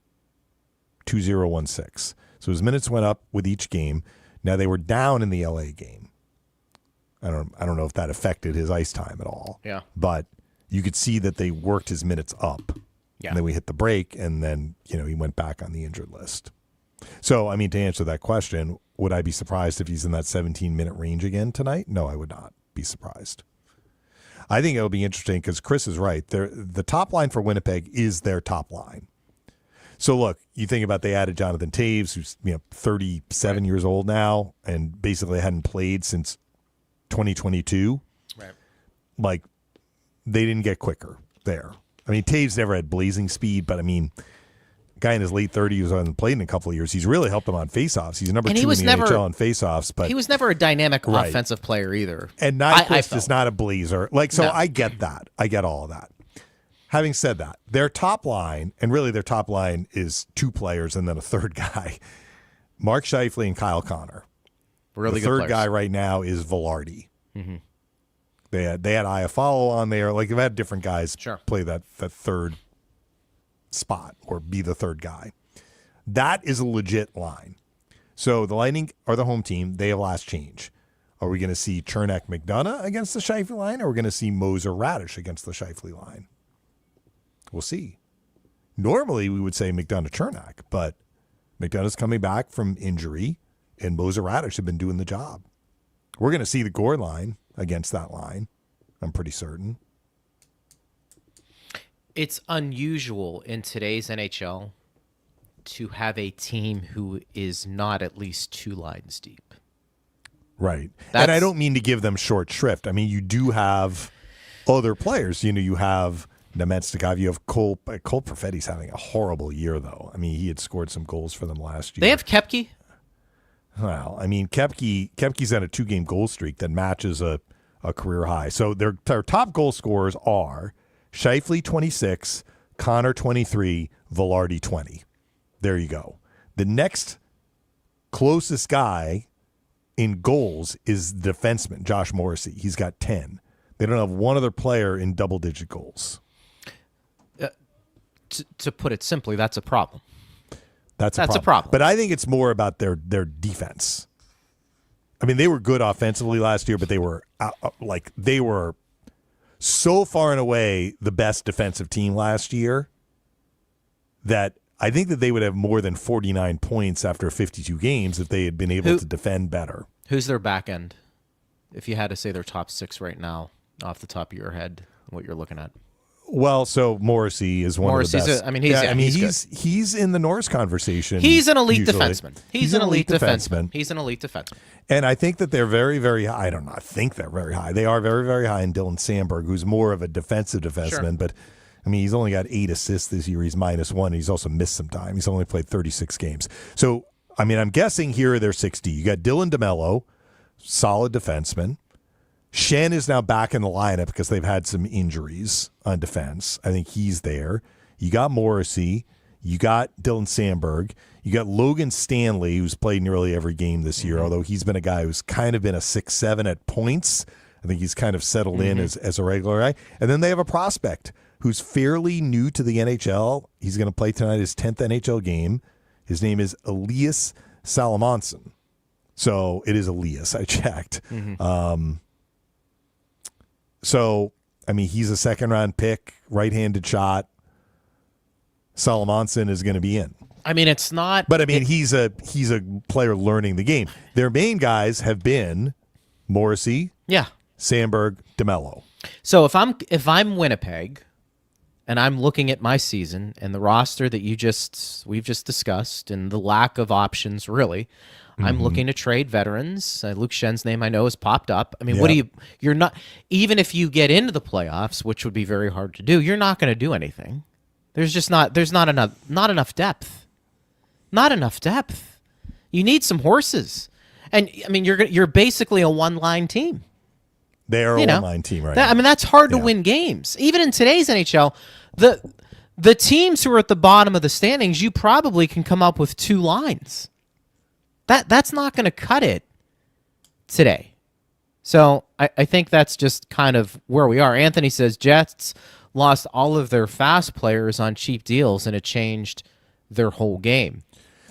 2016. So his minutes went up with each game. Now they were down in the LA game. I don't know if that affected his ice time at all. Yeah. But you could see that they worked his minutes up. Yeah. And then we hit the break, and then, he went back on the injured list. So, to answer that question, would I be surprised if he's in that 17-minute range again tonight? No, I would not be surprised. I think it'll be interesting because Chris is right. The top line for Winnipeg is their top line. So, look, you think about they added Jonathan Taves, who's 37 years old now and basically hadn't played since 2022. Right. Like, they didn't get quicker there. Taves never had blazing speed, but guy in his late 30s who hasn't played in a couple of years, he's really helped him on faceoffs. He's number 2 in the NHL on faceoffs, but he was never a dynamic offensive player either. And Nyquist is not a blazer. I get that. I get all of that. Having said that, their top line, and really their top line is 2 players and then a third guy, Mark Scheifele and Kyle Connor. Really the good third players. guy right now is Velarde. Mm-hmm. They had Iafallo on there. Like, they've had different guys play that third spot or be the third guy. That is a legit line. So the Lightning are the home team. They have last change. Are we going to see Chernak McDonagh against the Scheifele line, or are we going to see Moser Radish against the Scheifele line? We'll see. Normally, we would say McDonagh Chernak, but McDonagh's coming back from injury, and Moser Radish have been doing the job. We're going to see the Gore line against that line, I'm pretty certain. It's unusual in today's NHL to have a team who is not at least 2 lines deep. Right. And I don't mean to give them short shrift. I mean, you do have other players. You have Nemetsnikov. You have Cole. Cole Perfetti's having a horrible year, though. I mean, he had scored some goals for them last year. They have Koepke. Well, I mean, Koepke's on a 2-game goal streak that matches a career high. So their top goal scorers are Scheifele 26, Connor 23, Velarde 20. There you go. The next closest guy in goals is the defenseman, Josh Morrissey. He's got 10. They don't have one other player in double-digit goals. To put it simply, that's a problem. That's a problem. But I think it's more about their defense. I mean, they were good offensively last year, but they were they were so far and away the best defensive team last year that I think that they would have more than 49 points after 52 games if they had been able to defend better. Who's their back end? If you had to say their top 6 right now, off the top of your head, what you're looking at. Well, so Morrissey is one of the best. He's in the Norris conversation. He's an elite defenseman. He's an elite defenseman. He's an elite defenseman. And I think that they're very, very high. I don't know. I think they're very high. They are very, very high in Dylan Sandberg, who's more of a defensive defenseman. Sure. But, I mean, he's only got 8 assists this year. He's -1. He's also missed some time. He's only played 36 games. So, I mean, I'm guessing here they're 60. You got Dylan DeMello, solid defenseman. Shen is now back in the lineup because they've had some injuries on defense. I think he's there. You got Morrissey. You got Dylan Sandberg. You got Logan Stanley, who's played nearly every game this year, although he's been a guy who's kind of been a 6-7 at points. I think he's kind of settled in as a regular guy. And then they have a prospect who's fairly new to the NHL. He's going to play tonight his 10th NHL game. His name is Elias Salamonson. So it is Elias. I checked. So, I mean, he's a 2nd-round pick, right-handed shot. Salamonson is going to be in. I mean, it's not. But I mean, he's a player learning the game. Their main guys have been Morrissey, Sandberg, DeMello. So if I'm Winnipeg, and I'm looking at my season and the roster that we've just discussed, and the lack of options, really. I'm looking to trade veterans. Luke Schen's name I know has popped up. I mean, you're not, even if you get into the playoffs, which would be very hard to do, you're not going to do anything. There's not enough depth. Not enough depth. You need some horses. And I mean, you're basically a one-line team. They are a one-line team right now. I mean, that's hard to win games. Even in today's NHL, the teams who are at the bottom of the standings, you probably can come up with 2 lines. That's not going to cut it today. So I think that's just kind of where we are. Anthony says Jets lost all of their fast players on cheap deals, and it changed their whole game.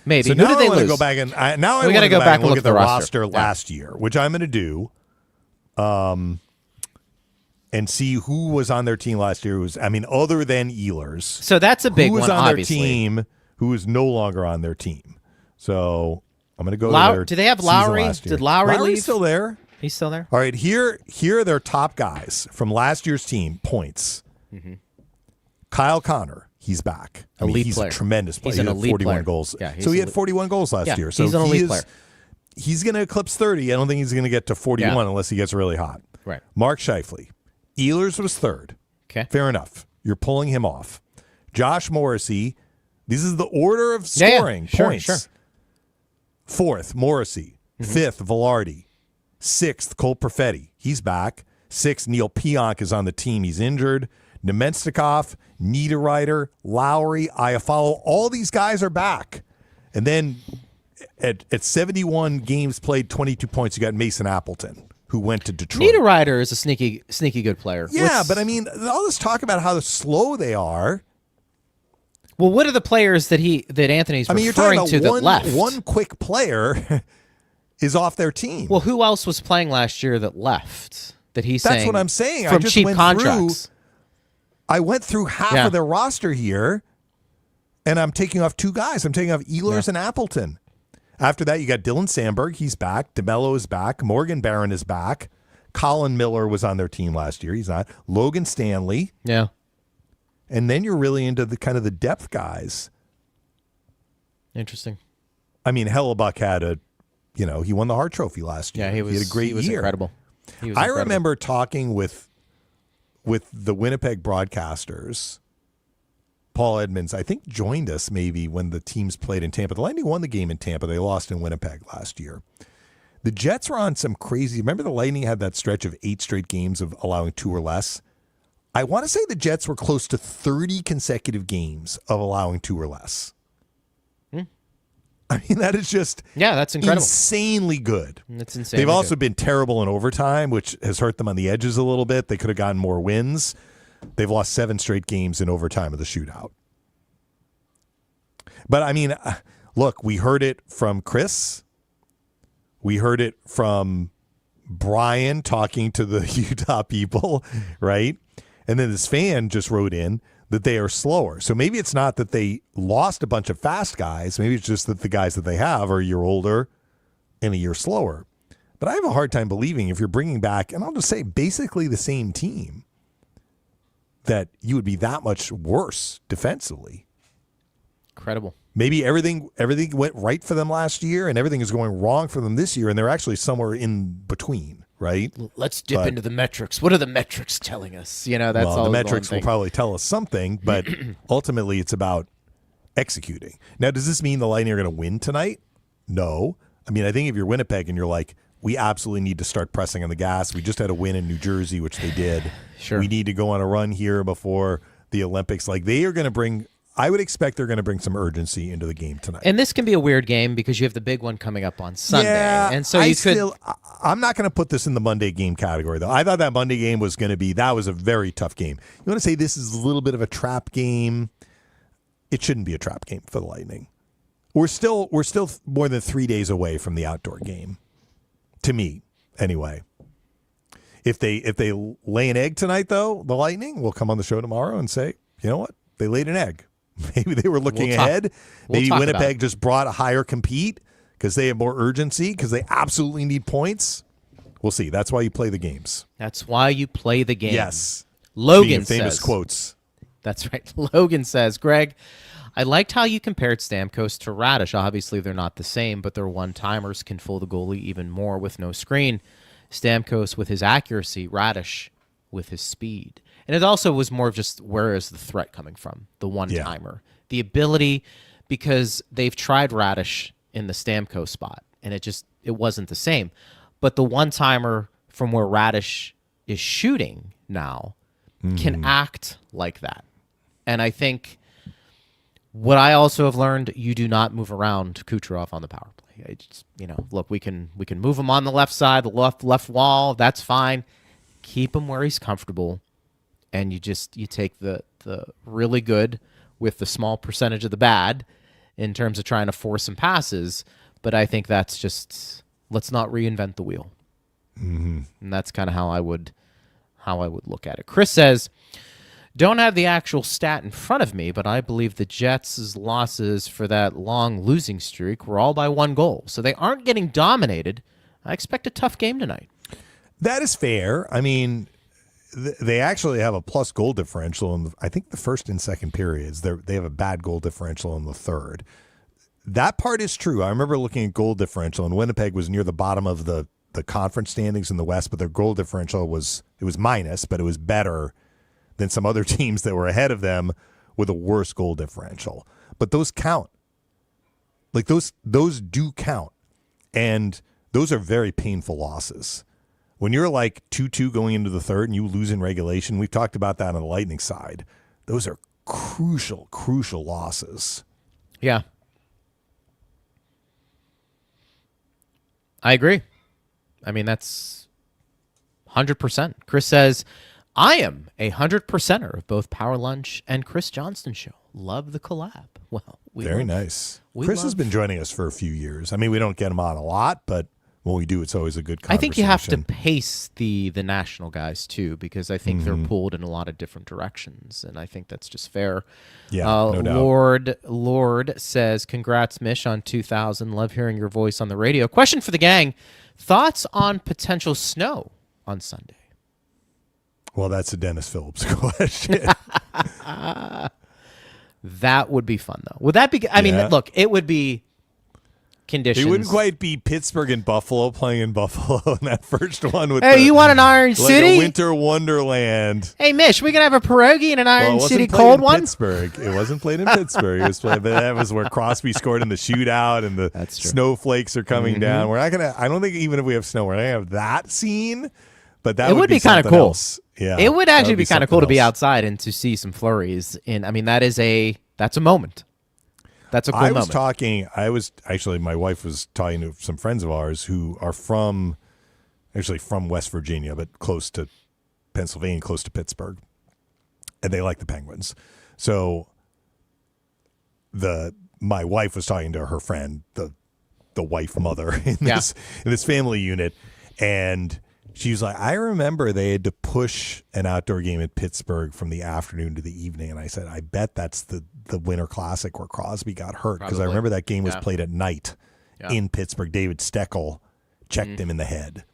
Maybe. So Who did they lose? Go back and now I want to go back and look at the roster last year, which I'm going to do, and see who was on their team last year. Other than Ehlers. So that's a big one. Who was on obviously. their team? Who is no longer on their team? So I'm going to go to their do they have Lowry? Did Lowry Lowry's leave? Still there. He's still there? All right, here are their top guys from last year's team, points. Kyle Connor, he's back. Elite he's player. A tremendous player. He's an elite 41 player. goals. Yeah, so he had 41 goals last year. So he's an elite player. He's going to eclipse 30. I don't think he's going to get to 41 unless he gets really hot. Right. Mark Scheifele. Ehlers was 3rd. Okay. Fair enough. You're pulling him off. Josh Morrissey. This is the order of scoring points. Sure. 4th, Morrissey. 5th, Velarde. 6th, Cole Perfetti. He's back. 6th, Neil Pionk is on the team. He's injured. Nemetsnikov, Niederreiter, Lowry, Iafallo. All these guys are back. And then at 71 games played, 22 points, you got Mason Appleton, who went to Detroit. Niederreiter is a sneaky good player. Yeah, but I mean, all this talk about how slow they are. Well, what are the players that Anthony's referring to that left? One quick player is off their team. Well, who else was playing last year that left? That's what I'm saying. From I just cheap went contracts. I went through half of their roster here, and I'm taking off 2 guys. I'm taking off Ehlers and Appleton. After that, you got Dylan Sandberg. He's back. DeMello is back. Morgan Barron is back. Colin Miller was on their team last year. He's not. Logan Stanley. Yeah. And then you're really into the kind of the depth guys. Interesting. I mean, Hellebuck had he won the Hart Trophy last year. Yeah, he had a great year. Incredible. I remember talking with the Winnipeg broadcasters. Paul Edmonds, I think, joined us maybe when the teams played in Tampa. The Lightning won the game in Tampa. They lost in Winnipeg last year. The Jets were on some crazy. Remember the Lightning had that stretch of 8 straight games of allowing 2 or less? I want to say the Jets were close to 30 consecutive games of allowing 2 or less. I mean, that is just that's incredible. Insanely good. That's insane. They've also been terrible in overtime, which has hurt them on the edges a little bit. They could have gotten more wins. They've lost 7 straight games in overtime of the shootout. But, I mean, look, we heard it from Chris. We heard it from Brian talking to the Utah people, right? And then this fan just wrote in that they are slower. So maybe it's not that they lost a bunch of fast guys. Maybe it's just that the guys that they have are a year older and a year slower. But I have a hard time believing if you're bringing back, and I'll just say basically the same team, that you would be that much worse defensively. Incredible. Maybe everything went right for them last year and everything is going wrong for them this year, and they're actually somewhere in between, right? Let's dip into the metrics. What are the metrics telling us? That's all. The metrics will probably tell us something, but ultimately it's about executing. Now, does this mean the Lightning are going to win tonight? No. I mean, I think if you're Winnipeg and you're like, we absolutely need to start pressing on the gas. We just had a win in New Jersey, which they did. Sure. We need to go on a run here before the Olympics. Like, they are going to bring... I would expect they're going to bring some urgency into the game tonight. And this can be a weird game because you have the big one coming up on Sunday. Yeah, and so I'm not going to put this in the Monday game category, though. I thought that Monday game was going to be, that was a very tough game. You want to say this is a little bit of a trap game? It shouldn't be a trap game for the Lightning. We're still more than 3 days away from the outdoor game. To me, anyway. If they lay an egg tonight, though, the Lightning will come on the show tomorrow and say, you know what? They laid an egg. Maybe they were looking ahead. Maybe Winnipeg just brought a higher compete because they have more urgency, because they absolutely need points. We'll see. That's why you play the games. That's why you play the game. Yes. Logan says. Famous quotes. That's right. Logan says, Greg, I liked how you compared Stamkos to Radish. Obviously, they're not the same, but their one-timers can fool the goalie even more with no screen. Stamkos with his accuracy, Radish with his speed. And it also was more of just, where is the threat coming from? The one-timer. Yeah. The ability, because they've tried Radish in the Stamkos spot, and it wasn't the same. But the one-timer from where Radish is shooting now can act like that. And I think what I also have learned, you do not move around Kucherov on the power play. Look, we can move him on the left side, the left wall. That's fine. Keep him where he's comfortable. And you take the really good with the small percentage of the bad in terms of trying to force some passes. But I think that's just, let's not reinvent the wheel. Mm-hmm. And that's kind of how I would look at it. Chris says, don't have the actual stat in front of me, but I believe the Jets' losses for that long losing streak were all by 1 goal. So they aren't getting dominated. I expect a tough game tonight. That is fair. I mean, they actually have a plus goal differential in, I think, the first and second periods. They have a bad goal differential in the third. That part is true. I remember looking at goal differential, and Winnipeg was near the bottom of the conference standings in the West, but their goal differential was minus, but it was better than some other teams that were ahead of them with a worse goal differential. But those count. Like, those do count. And those are very painful losses. When you're like 2-2 going into the third and you lose in regulation, we've talked about that on the Lightning side. Those are crucial, crucial losses. Yeah. I agree. I mean, that's 100%. Chris says, I am a 100%er of both Power Lunch and Chris Johnston Show. Love the collab. Well, very nice. Chris has been joining us for a few years. I mean, we don't get him on a lot, but when we do, it's always a good conversation. I think you have to pace the national guys, too, because I think they're pulled in a lot of different directions, and I think that's just fair. Yeah, no doubt. Lord says, congrats, Mish, on 2000. Love hearing your voice on the radio. Question for the gang. Thoughts on potential snow on Sunday? Well, that's a Dennis Phillips question. That would be fun, though. Would that be? I mean, look, it would be conditions. It wouldn't quite be Pittsburgh and Buffalo playing in Buffalo in that first one. With Hey, you want an Iron like City? a winter wonderland. Hey, Mish, we can have a pierogi and an Iron City cold one? Pittsburgh. It wasn't played in Pittsburgh. It was played, but that was where Crosby scored in the shootout and the snowflakes are coming down. We're not going to, I don't think even if we have snow, we're not going to have that scene, but that would be kind of cool. Else. Yeah, it would actually be kind of cool to be outside and to see some flurries. And I mean, that's a moment. That's a cool moment. My wife was talking to some friends of ours who are from West Virginia, but close to Pennsylvania, close to Pittsburgh. And they like the Penguins. So my wife was talking to her friend, the wife mother in this family unit, and she was like, I remember they had to push an outdoor game at Pittsburgh from the afternoon to the evening. And I said, I bet that's the Winter Classic where Crosby got hurt. Because I remember that game was played at night in Pittsburgh. David Steckel checked him in the head.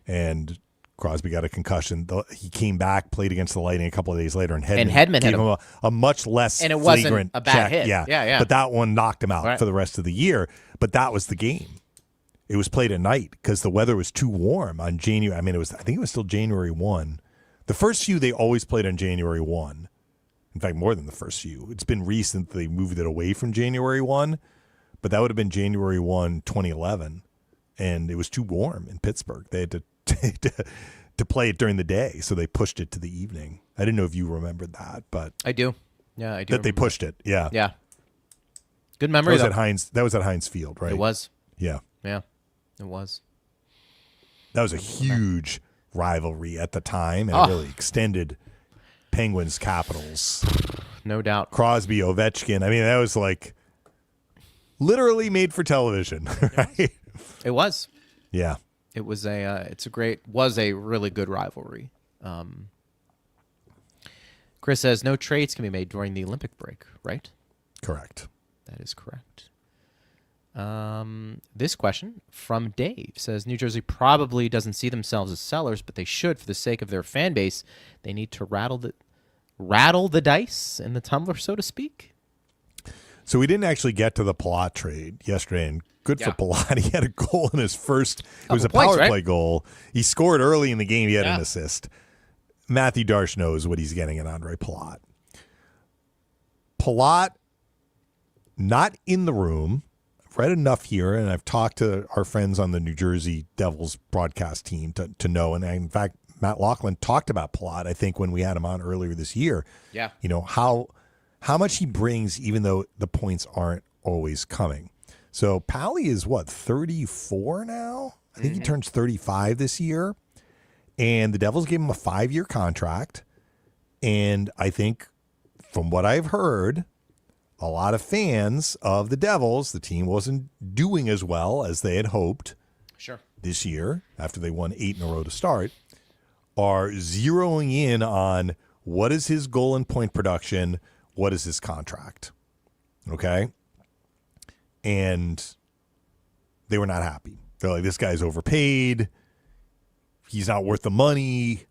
And Crosby got a concussion. He came back, played against the Lightning a couple of days later, and Hedman gave him a much less and it flagrant wasn't a bad hit. Yeah. But that one knocked him out for the rest of the year. But that was the game. It was played at night because the weather was too warm on January. I mean, I think it was still January 1. The first few they always played on January 1. In fact, more than the first few. It's been recent they moved it away from January 1, but that would have been January 1, 2011, and it was too warm in Pittsburgh. They had to play it during the day, so they pushed it to the evening. I didn't know if you remembered that, but I do. Yeah, I do. That they pushed it. Yeah. Yeah. Good memory. That was at Heinz Field, right? It was. Yeah. Yeah. It was. That was a huge rivalry at the time, and it really extended Penguins Capitals. No doubt. Crosby, Ovechkin. I mean, that was like literally made for television, right? It was. Yeah. It was was a really good rivalry. Chris says no trades can be made during the Olympic break, right? Correct. That is correct. This question from Dave says New Jersey probably doesn't see themselves as sellers, but they should for the sake of their fan base. They need to rattle the dice in the tumbler, so to speak. So we didn't actually get to the Palat trade yesterday, and good for Palat. He had a goal in his first. It was a power play goal. He scored early in the game. He had an assist. Matthew Darsh knows what he's getting at Andre Palat. Palat, not in the room. Read enough here, and I've talked to our friends on the New Jersey Devils broadcast team to know. And in fact, Matt Laughlin talked about Palat, I think, when we had him on earlier this year. Yeah. You know, how much he brings, even though the points aren't always coming. So Pally is, 34 now? I think he turns 35 this year. And the Devils gave him a 5-year contract. And I think, from what I've heard, a lot of fans of the Devils, the team wasn't doing as well as they had hoped this year after they won 8 in a row to start, are zeroing in on what is his goal and point production, what is his contract. Okay? And they were not happy. They're like, this guy's overpaid. He's not worth the money.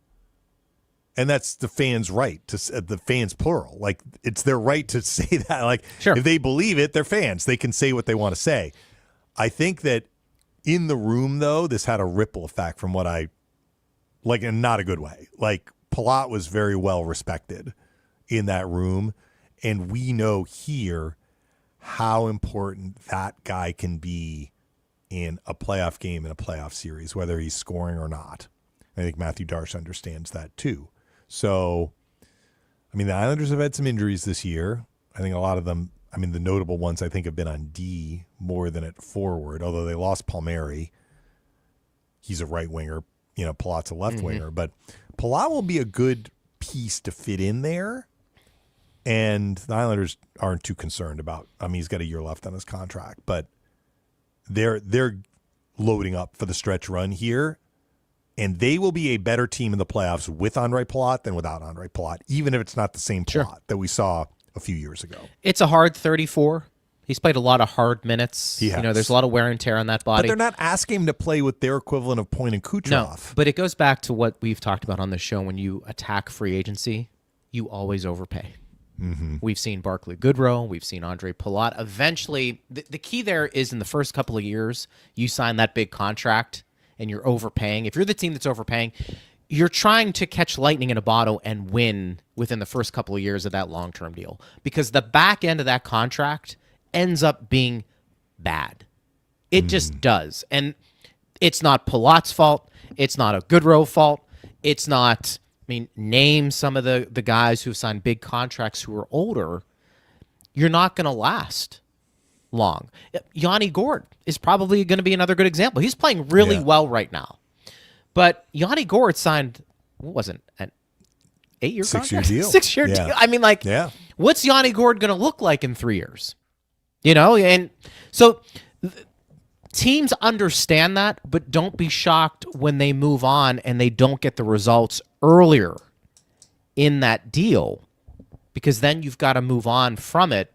And that's the fans' right, the fans plural. Like, it's their right to say that. Like, if they believe it, they're fans. They can say what they want to say. I think that in the room, though, this had a ripple effect from what in not a good way. Like, Palat was very well respected in that room. And we know here how important that guy can be in a playoff game, in a playoff series, whether he's scoring or not. I think Matthew Darsh understands that, too. So, I mean, the Islanders have had some injuries this year. I think a lot of them, I mean, the notable ones I think have been on D more than at forward, although they lost Palmieri. He's a right winger. You know, Palat's a left winger. But Palat will be a good piece to fit in there. And the Islanders aren't too concerned about, I mean, he's got a year left on his contract. But they're loading up for the stretch run here. And they will be a better team in the playoffs with Andre Palat than without Andre Palat, even if it's not the same Palat that we saw a few years ago. It's a hard 34. He's played a lot of hard minutes. He has. You know, there's a lot of wear and tear on that body. But they're not asking him to play with their equivalent of Point and Kucherov. No, but it goes back to what we've talked about on this show. When you attack free agency, you always overpay. We've seen Barclay Goodrow. We've seen Andre Palat. Eventually, the key there is in the first couple of years, you sign that big contract and you're overpaying. If you're the team that's overpaying, you're trying to catch lightning in a bottle and win within the first couple of years of that long-term deal, because the back end of that contract ends up being bad. It just does. And it's not Palat's fault. It's not a Goodrow fault. It's not, name some of the guys who've signed big contracts who are older. You're not going to last long. Yanni Gourde is probably going to be another good example. He's playing really well right now. But Yanni Gourde signed, what was it, an 8-year contract? 6-year deal. 6-year deal. What's Yanni Gourde going to look like in 3 years? And so teams understand that, but don't be shocked when they move on and they don't get the results earlier in that deal, because then you've got to move on from it,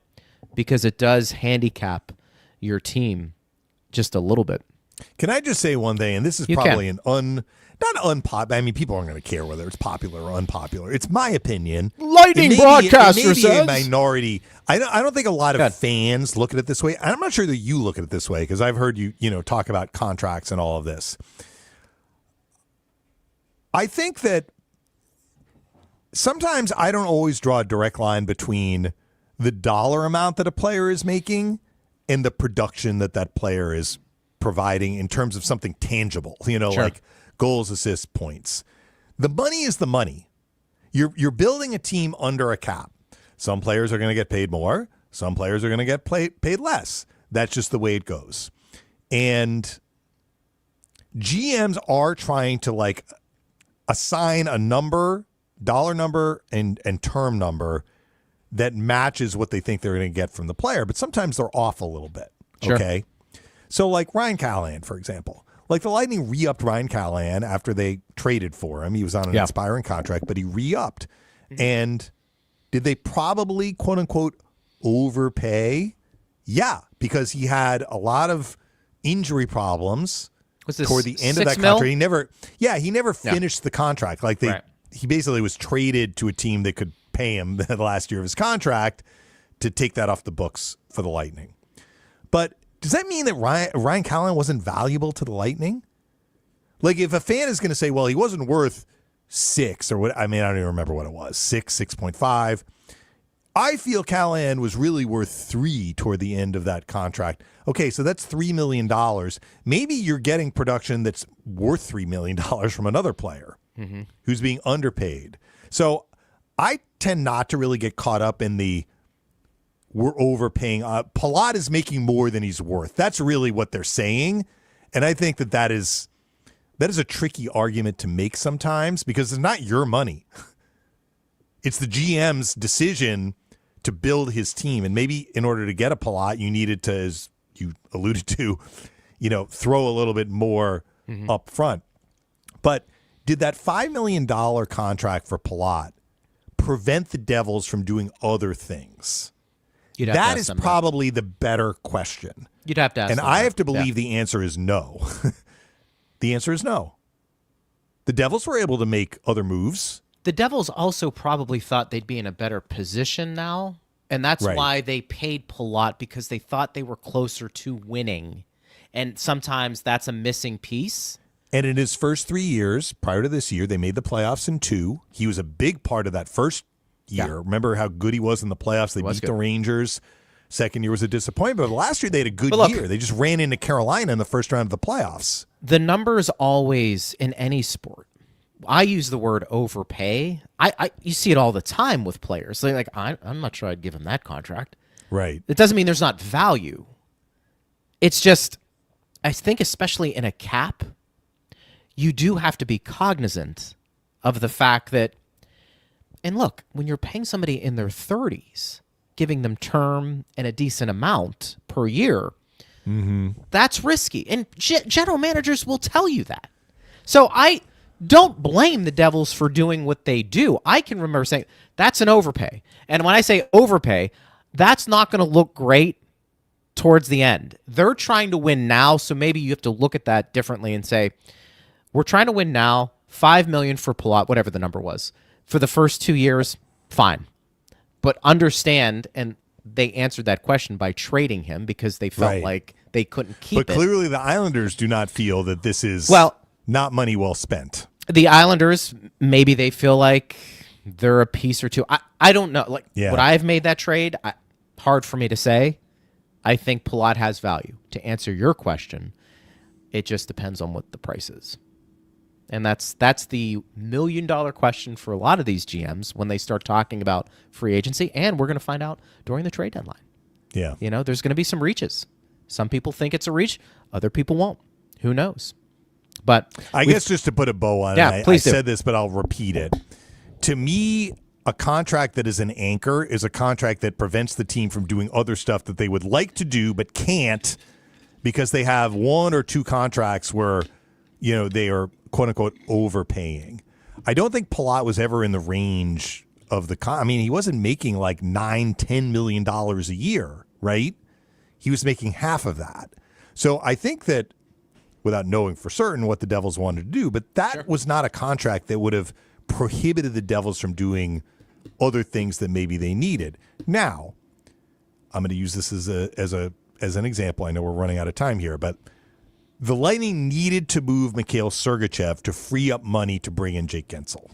because it does handicap your team just a little bit. Can I just say one thing? And this is probably not unpopular. People aren't going to care whether it's popular or unpopular. It's my opinion. Lightning broadcaster says a minority. I don't think a lot of fans look at it this way. I'm not sure that you look at it this way, because I've heard you talk about contracts and all of this. I think that sometimes I don't always draw a direct line between the dollar amount that a player is making and the production that player is providing in terms of something tangible, like goals, assists, points. The money is the money. You're building a team under a cap. Some players are going to get paid more. Some players are going to get paid less. That's just the way it goes. And GMs are trying to assign a number, dollar number, and term number that matches what they think they're going to get from the player. But sometimes they're off a little bit. Sure. Okay. So Ryan Callahan, for example. The Lightning re-upped Ryan Callahan after they traded for him. He was on an expiring contract, but he re-upped. And did they probably, quote-unquote, overpay? Yeah, because he had a lot of injury problems toward the end of that contract. He never finished the contract. He basically was traded to a team that could pay him the last year of his contract to take that off the books for the Lightning. But does that mean that Ryan Callahan wasn't valuable to the Lightning? If a fan is going to say, well, he wasn't worth 6 or what, I don't even remember what it was, 6.5. I feel Callahan was really worth 3 toward the end of that contract. Okay, so that's $3 million. Maybe you're getting production that's worth $3 million from another player who's being underpaid. So I tend not to really get caught up in the we're overpaying. Palat is making more than he's worth. That's really what they're saying. And I think that is a tricky argument to make sometimes, because it's not your money. It's the GM's decision to build his team. And maybe in order to get a Palat, you needed to, as you alluded to, throw a little bit more up front. But did that $5 million contract for Palat prevent the Devils from doing other things? That is probably the better question. You'd have to ask. And I have to believe the answer is no. The answer is no. The Devils were able to make other moves. The Devils also probably thought they'd be in a better position now, and that's why they paid Palat, because they thought they were closer to winning. And sometimes that's a missing piece. And in his first 3 years, prior to this year, they made the playoffs in 2. He was a big part of that first year. Yeah. Remember how good he was in the playoffs? They beat the Rangers. Second year was a disappointment. But last year they had a good year. They just ran into Carolina in the first round of the playoffs. The numbers always, in any sport, I use the word overpay. You see it all the time with players. I'm not sure I'd give him that contract. Right. It doesn't mean there's not value. It's just, I think especially in a cap, you do have to be cognizant of the fact that, and look, when you're paying somebody in their 30s, giving them term and a decent amount per year, that's risky. And general managers will tell you that. So I don't blame the Devils for doing what they do. I can remember saying, that's an overpay. And when I say overpay, that's not going to look great towards the end. They're trying to win now, so maybe you have to look at that differently and say, we're trying to win now, $5 million for Palat, whatever the number was. For the first 2 years, fine. but understand, and they answered that question by trading him because they felt Right. like they couldn't keep it. But clearly the Islanders do not feel that this is not money well spent. The Islanders, maybe they feel like they're a piece or two. I don't know. Like, Yeah. would I have made that trade? Hard for me to say. I think Palat has value. To answer your question, it just depends on what the price is. And that's the $1 million question for a lot of these GMs when they start talking about free agency. And we're going to find out during the trade deadline. Yeah. You know, there's going to be some reaches. Some people think it's a reach. Other people won't. Who knows? But I guess just to put a bow on it, please I do. said this, but I'll repeat it. To me, a contract that is an anchor is a contract that prevents the team from doing other stuff that they would like to do but can't because they have one or two contracts where, you know, they are quote unquote overpaying. I don't think Palat was ever in the range of the I mean, he wasn't making like $9-10 million a year, right? He was making half of that. So I think that, without knowing for certain what the Devils wanted to do, but that was not a contract that would have prohibited the Devils from doing other things that maybe they needed. Now, I'm going to use this as an example. I know we're running out of time here, but the Lightning needed to move Mikhail Sergachev to free up money to bring in Jake Gensel.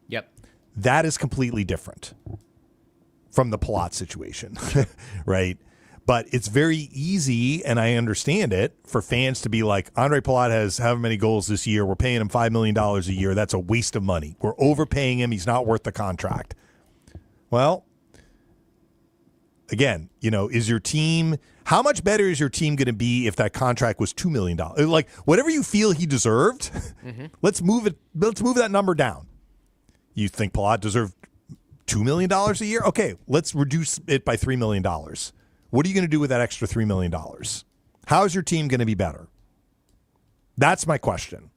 Yep. That is completely different from the Palat situation, right? But it's very easy, and I understand it, for fans to be like, Andre Palat has however many goals this year. We're paying him $5 million a year. That's a waste of money. We're overpaying him. He's not worth the contract. Well, again, you know, is your team – how much better is your team going to be if that contract was $2 million? Like, whatever you feel he deserved, let's move it. Let's move that number down. You think Palat deserved $2 million a year? Okay, let's reduce it by $3 million. What are you going to do with that extra $3 million? How is your team going to be better? That's my question.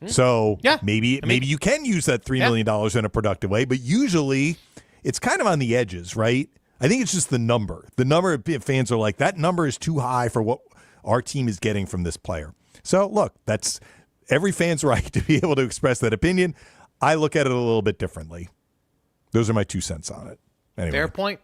So maybe you can use that $3 million in a productive way, but usually it's kind of on the edges, right? I think it's just the number. The number of fans are like, that number is too high for what our team is getting from this player. So look, that's every fan's right to be able to express that opinion. I look at it a little bit differently. Those are my 2 cents on it. Anyway. Fair point.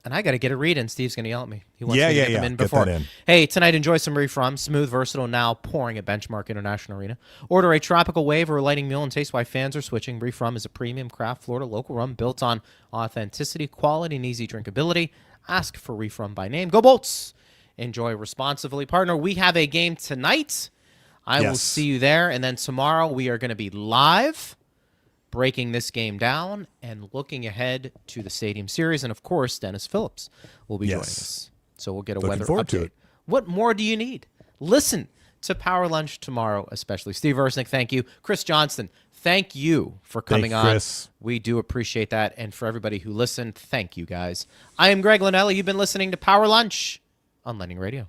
And I got to get a read in. Steve's going to yell at me. He wants Yeah, me to yeah, get them yeah. in Get before. that in. Hey, tonight enjoy some Refrom. Smooth, versatile, now pouring at Benchmark International Arena. Order a tropical wave or a lightning meal and taste why fans are switching. Refrom is a premium craft Florida local rum built on authenticity, quality, and easy drinkability. Ask for Refrom by name. Go Bolts! Enjoy responsibly. Partner, we have a game tonight. I will see you there. And then tomorrow we are going to be live, breaking this game down and looking ahead to the Stadium Series. And, of course, Dennis Phillips will be joining us. So we'll get a weather forward to update. it. What more do you need? Listen to Power Lunch tomorrow, especially. Steve Ersnick, thank you. Chris Johnston, thank you for coming on. Chris. We do appreciate that. And for everybody who listened, thank you, guys. I am Greg Linnelli. You've been listening to Power Lunch on Lightning Radio.